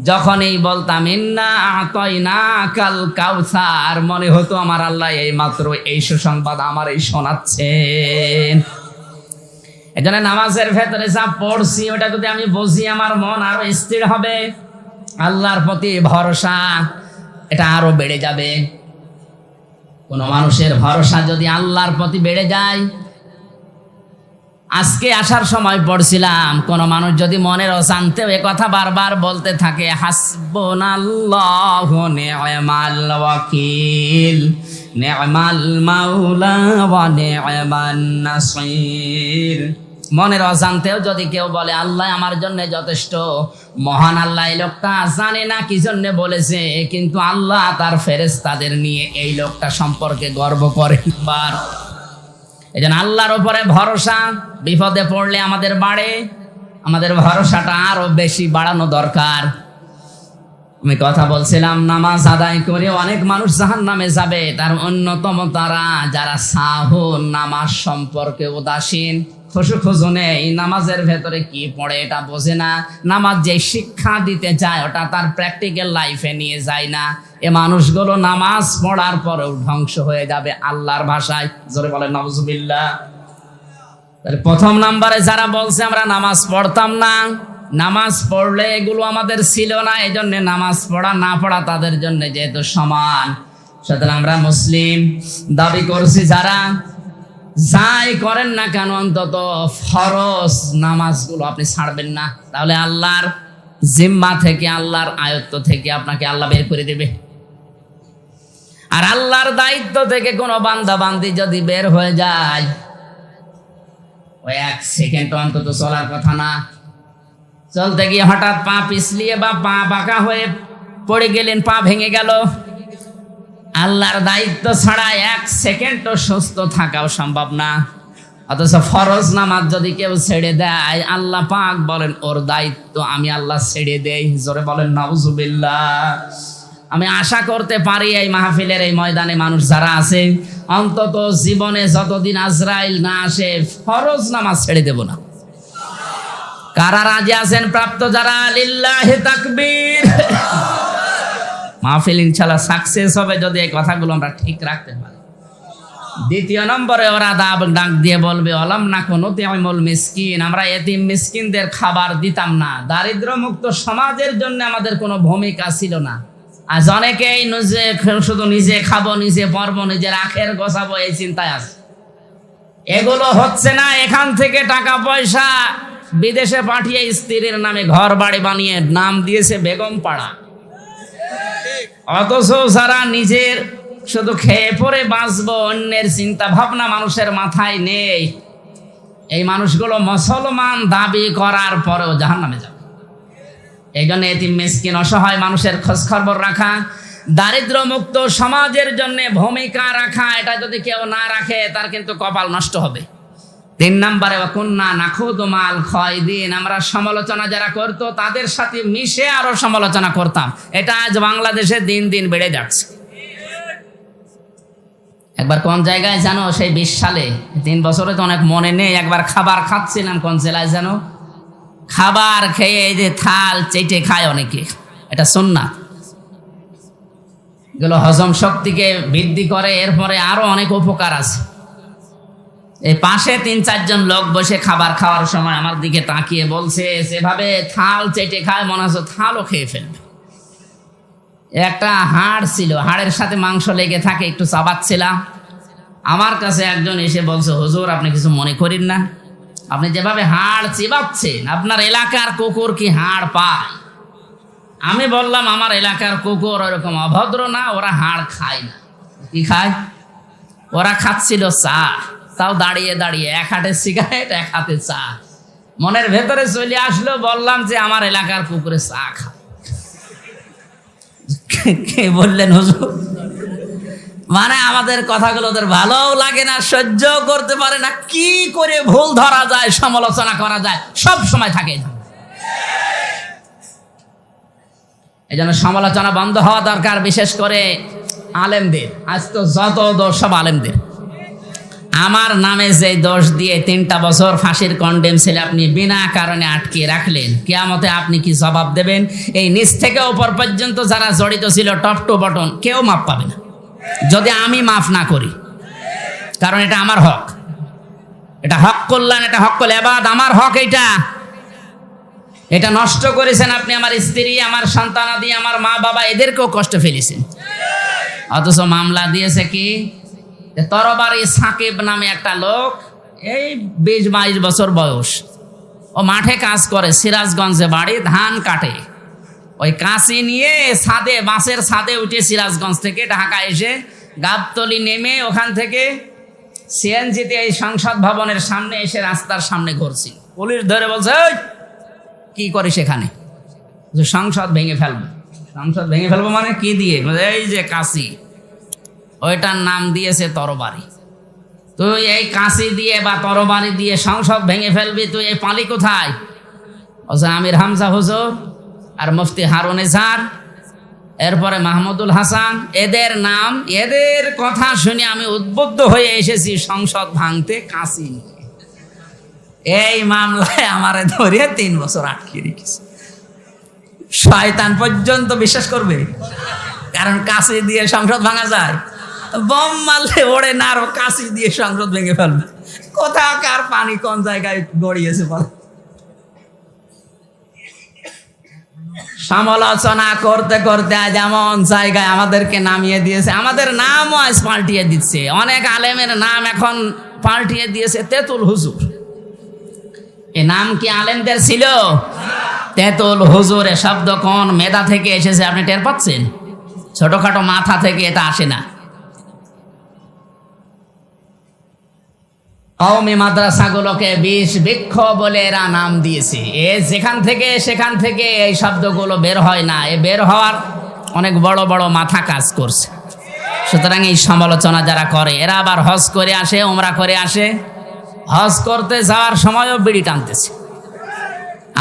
যখনই বলতাম ইন্না আ'তাইনাকাল কাউসার, মনে হতো আমার আল্লাহ এই মাত্র এই সুসংবাদ আমার এই শোনাচ্ছেন। এজন্য নামাজের ভেতরে যা পড়ছি ওটা যদি আমি বুঝি, আমার মন আরো স্থির হবে, আল্লাহর প্রতি ভরসা এটা আরো বেড়ে যাবে। কোন মানুষের ভরসা যদি আল্লাহর প্রতি বেড়ে যায়, আজকে আসার সময় পড়ছিলাম, কোন মানুষ যদি মনের অশান্তিতে এ কথা বারবার বলতে থাকে, হাসবুনাল্লাহু নি'মাল ওয়াকিল নি'মাল মাওলা ওয়া নি'মান নাসির, মনের অজান্তেও যদি কেউ বলে আল্লাহ আমার জন্য যথেষ্ট, মহান আল্লাহ এই লোকটা জানে না কি জন্য বলেছে, কিন্তু আল্লাহ তার ফেরেশতাদের নিয়ে এই লোকটা সম্পর্কে গর্ব করে। এজন্য আল্লাহর উপরে ভরসা বিপদে পড়লে আমাদের বাড়ে, আমাদের ভরসাটা আরো বেশি বাড়ানো দরকার। আমি কথা বলছিলাম, নামাজ আদায় করে অনেক মানুষ জাহান্নামে যাবে, তার অন্যতম তারা যারা সাহুর নামাজ সম্পর্কে উদাসীন, খুশু নেই, নামাজের ভেতরে কি পড়ে এটা বোঝে না, নামাজ যে শিক্ষা দিতে চায় ওটা তার প্র্যাকটিক্যাল লাইফে নিয়ে যায় না। এ মানুষগুলো নামাজ পড়ার পরেও ধ্বংস হয়ে যাবে আল্লাহর ভাষায়। জোরে বলেন নাউজুবিল্লাহ। তাহলে 1ম নম্বরে যারা বলছে আমরা নামাজ পড়তাম না, নামাজ পড়লে এগুলো আমাদের ছিল না, এই জন্য নামাজ পড়া না পড়া তাদের জন্য যেহেতু সমান, সুতরাং আমরা মুসলিম দাবি করছি, যারা যাই করেন না কেন অন্তত ফরজ নামাজগুলো আপনি ছাড়বেন না, তাহলে আল্লাহর জিম্মা থেকে, আল্লাহর আয়ত্ত থেকে আপনাকে আল্লাহ বের করে দেবে। আর আল্লাহর দায়িত্ব থেকে কোনো বান্দা বান্দি যদি বের হয়ে যায়, ওই 1 সেকেন্ড অন্তত চলার কথা না। চলতে গিয়ে হঠাৎ পা পিছলিয়ে বা পা বাঁকা হয়ে পড়ে গেলেন, পা ভেঙে গেল, আল্লাহর দায়িত্ব ছাড়া 1 সেকেন্ডও সুস্থ থাকাও সম্ভব না। অথচ ফরজ নামাজ যদি কেউ ছেড়ে দেয়, আল্লাহ পাক বলেন ওর দায়িত্ব আমি আল্লাহ ছেড়ে দেই। জোরে বলেন নাউজুবিল্লাহ। আমি আশা করতে পারি এই মাহফিলের এই ময়দানে মানুষ যারা আছে, অন্তত জীবনে যতদিন আজরাইল না আসে ফরজ নামাজ ছেড়ে দেব না। কারা রাজি আছেন প্রাপ্ত যারা? লিল্লাহি তাকবীর। মাহফিল ইনশাআল্লাহ সাকসেস হবে যদি এই কথাগুলো আমরা ঠিক রাখতে পারি। দ্বিতীয় নম্বরে ওরা ডাক দিয়ে বলবে অলাম নাকুন নুতিমুল মিসকিন, আমরা এতিম মিসকিনদের খাবার দিতাম না। দারিদ্র মুক্ত সমাজের জন্য আমাদের কোনো ভূমিকা ছিল না। আজ অনেকেই শুধু নিজে খাবো, নিজে পরবো, নিজের আখের গোছাবো এই চিন্তায় আছে। এগুলো হচ্ছে না। এখান থেকে টাকা পয়সা বিদেশে পাঠিয়ে স্ত্রীর নামে ঘর বাড়ি বানিয়ে নাম দিয়েছে বেগম পাড়া। অথচ যারা নিজের শুধু খেয়ে পরে বাঁচবো, অন্যের চিন্তা ভাবনা মানুষের মাথায় নেই, এই মানুষগুলো মুসলমান দাবি করার পরেও জাহান্নামে যাবে। এই জন্য এতিম মিসকিন অসহায় মানুষের খোঁজ খবর রাখা, দারিদ্র মুক্ত সমাজের জন্য ভূমিকা রাখা, এটা যদি কেউ না রাখে তার কিন্তু কপাল নষ্ট হবে। 3 নম্বরে কুন্না নাখুদু মাল খায়দিন, আমরা সমালোচনা যারা করতো তাদের সাথে মিশে আরো সমালোচনা করতাম। এটা আজ বাংলাদেশে দিন দিন বেড়ে যাচ্ছে। একবার কোন জায়গায় জানো, সেই 20 সালে, 3 বছরে তো অনেক মনে নেই, একবার খাবার খাচ্ছিলাম কোন জেলায় জানো, খাবার খেয়ে এই যে থাল চেটে খায় অনেকে, এটা সুন্নাত। এগুলো হজম শক্তিকে বৃদ্ধি করে, এরপরে আরো অনেক উপকার আছে। এই পাশে 3-4 জন লোক বসে খাবার খাওয়ার সময় আমার দিকে তাকিয়ে বলছে, যেভাবে থাল চেটে খায় মনে হচ্ছে থালও খেয়ে ফেলবে। একটা হাড় ছিল, হাড়ের সাথে মাংস লেগে থাকে, একটু চাবাচ্ছিলাম। আমার কাছে একজন এসে বলছে, হুজুর আপনি কিছু মনে করেন না, আপনি যেভাবে হাড় চিবাচ্ছেন আপনার এলাকার কুকুর কি হাড় পায়? আমি বললাম আমার এলাকার কুকুর ওরকম অভদ্র না, ওরা হাড় খায় না। কি খায়? ওরা খাচ্ছিল চা, তাও দাঁড়িয়ে দাঁড়িয়ে, 1 হাতে সিগারেট 1 হাতে চা। মনের ভেতরে চলে আসলো, বললাম যে আমার এলাকার কুকুরে চা খায়। কে বললেন হুজুর? মানে আমাদের কথাগুলো ওদের ভালোও লাগে না, সহ্য করতে পারে না। কি করে ভুল ধরা যায়, সমালোচনা করা যায়, সব সময় থাকে। এই জন্য সমালোচনা বন্ধ হওয়া দরকার, বিশেষ করে আলেমদের। আজ তো যত দোষ সব আলেমদের। আমার নামে যে দোষ দিয়ে 3টা বছর ফাঁসির কন্ডেম ছেলে আপনি বিনা কারণে আটকে রাখলেন, কিয়ামতে আপনি কি জবাব দেবেন? এই নিচ থেকে উপর পর্যন্ত যারা জড়িত ছিল, টপ টু বটন, কেউ মাপ পাবে না যদি আমি মাফ না করি। কারণ এটা আমার হক, এটা হক কল্যাণ, এটা হক কল এবাদ, আমার হক। এটা নষ্ট করেছেন আপনি, আমার স্ত্রী, আমার সন্তানাদি, আমার মা বাবা, এদেরকেও কষ্ট ফেলেছেন। অথচ মামলা দিয়েছে কি? তরবারি সাকিব নামে একটা লোক, এই 20-22 বছর বয়স, ও মাঠে কাজ করে, সিরাজগঞ্জে বাড়ি, ধান কাটে। ওই কাঁচি নিয়ে ছাদে, বাঁশের ছাদে উঠে সিরাজগঞ্জ থেকে ঢাকা এসে গাবতলি নেমে ওখান থেকে সিএনজিতে এই সংসদ ভবনের সামনে এসে রাস্তার সামনে ঘুরছি। পুলিশ ধরে বলছে, কি করি সেখানে? সংসদ ভেঙে ফেলবো। সংসদ ভেঙে ফেলবো মানে কি দিয়ে? এই যে কাঁচি, ওইটার নাম দিয়েছে তরবারি। তুই এই কাঁচি দিয়ে বা তরবারি দিয়ে সংসদ ভেঙে ফেলবি, তুই এই পালি কোথায়? আমির হামজা হুজুর আর মুফতি হারুন এজাহার, এরপরে মাহমুদুল হাসান, এদের নাম, এদের কথা শুনে আমি উদ্বুদ্ধ হয়ে এসেছি সংসদ ভাঙতে কাঁচি নিয়ে। এই মামলায় আমারে ধরে 3 বছর আটকে রেখেছে। শয়তান পর্যন্ত বিশ্বাস করবে, কারণ কাঁচি দিয়ে সংসদ ভাঙা যায়? বম মারলে ওড়ে না, আর কাঁচি দিয়ে সংসদ ভেঙে ফেলবে। কোথাকার পানি কোন জায়গায় গড়িয়েছে বলে? সমালোচনা করতে করতে আজ এমন জায়গায় আমাদেরকে নামিয়ে দিয়েছে, আমাদের নামও আজ পাল্টিয়ে দিচ্ছে। অনেক আলেমের নাম এখন পাল্টিয়ে দিয়েছে তেঁতুল হুজুর। এ নাম কি আলেমদের ছিল? তেঁতুল হুজুর এ শব্দ কোন মেধা থেকে এসেছে আপনি টের পাচ্ছেন? ছোটখাটো মাথা থেকে এটা আসে না। কওমি মাদ্রাসাগুলোকে বিষ বৃক্ষ বলে এরা নাম দিয়েছে। যেখান থেকে সেখান থেকে এই শব্দগুলো বের হয় না, বের হওয়ার অনেক বড় বড় মাথা কাজ করছে। সুতরাং এই সমালোচনা যারা করে এরা আবার হজ করে আসে, ওমরা করে আসে, হজ করতে যাওয়ার সময়ও বিড়ি টানতেছে।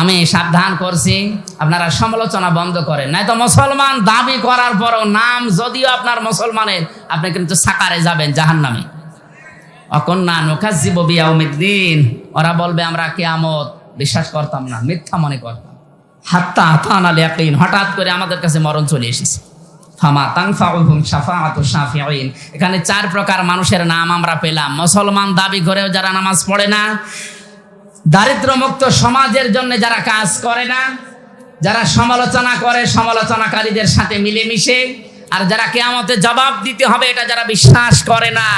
আমি সাবধান করছি আপনারা সমালোচনা বন্ধ করেন, নয়তো মুসলমান দাবি করার পরও নাম যদিও আপনার মুসলমানের, আপনি কিন্তু সাকারে যাবেন জাহান্নামে। অকন্যা নুকাজ্জিবু বিয়াউমিদ্দিন, ওরা বলবে আমরা কিয়ামত বিশ্বাস করতাম না, মিথ্যা মনে করতাম। হাত্তা আতানাল ইয়াকিন, হঠাৎ করে আমাদের কাছে মরণ চলে এসেছে। ফামা তানফাউহুম শাফাআতু শাফিঈন, এখানে 4 প্রকার মানুষের নাম আমরা পেলাম। মুসলমান দাবি করেও যারা নামাজ পড়ে না, দারিদ্র্যমুক্ত সমাজের জন্য যারা কাজ করে না, যারা সমালোচনা করে সমালোচনাকারীদের সাথে মিলেমিশে, আর যারা কিয়ামতে জবাব দিতে হবে এটা যারা বিশ্বাস করে না,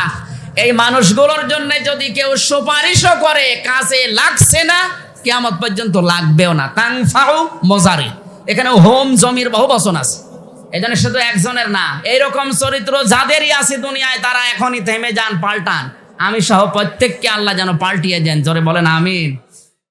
এই মানুষগুলোর জন্য যদি কেউ সুপারিশও করে কাজে লাগছে না, কিয়ামত পর্যন্ত লাগবেও না। তানফাউ মুজারি, এখানে হোম জমির বহু বচন আছে, এই জন্য শুধু একজনের না, এইরকম চরিত্র যাদেরই আছে দুনিয়ায় তারা এখনই থেমে যান, পাল্টান। আমি সহ প্রত্যেককে আল্লাহ যেন পাল্টিয়ে দেন। জোরে বলেন আমিন।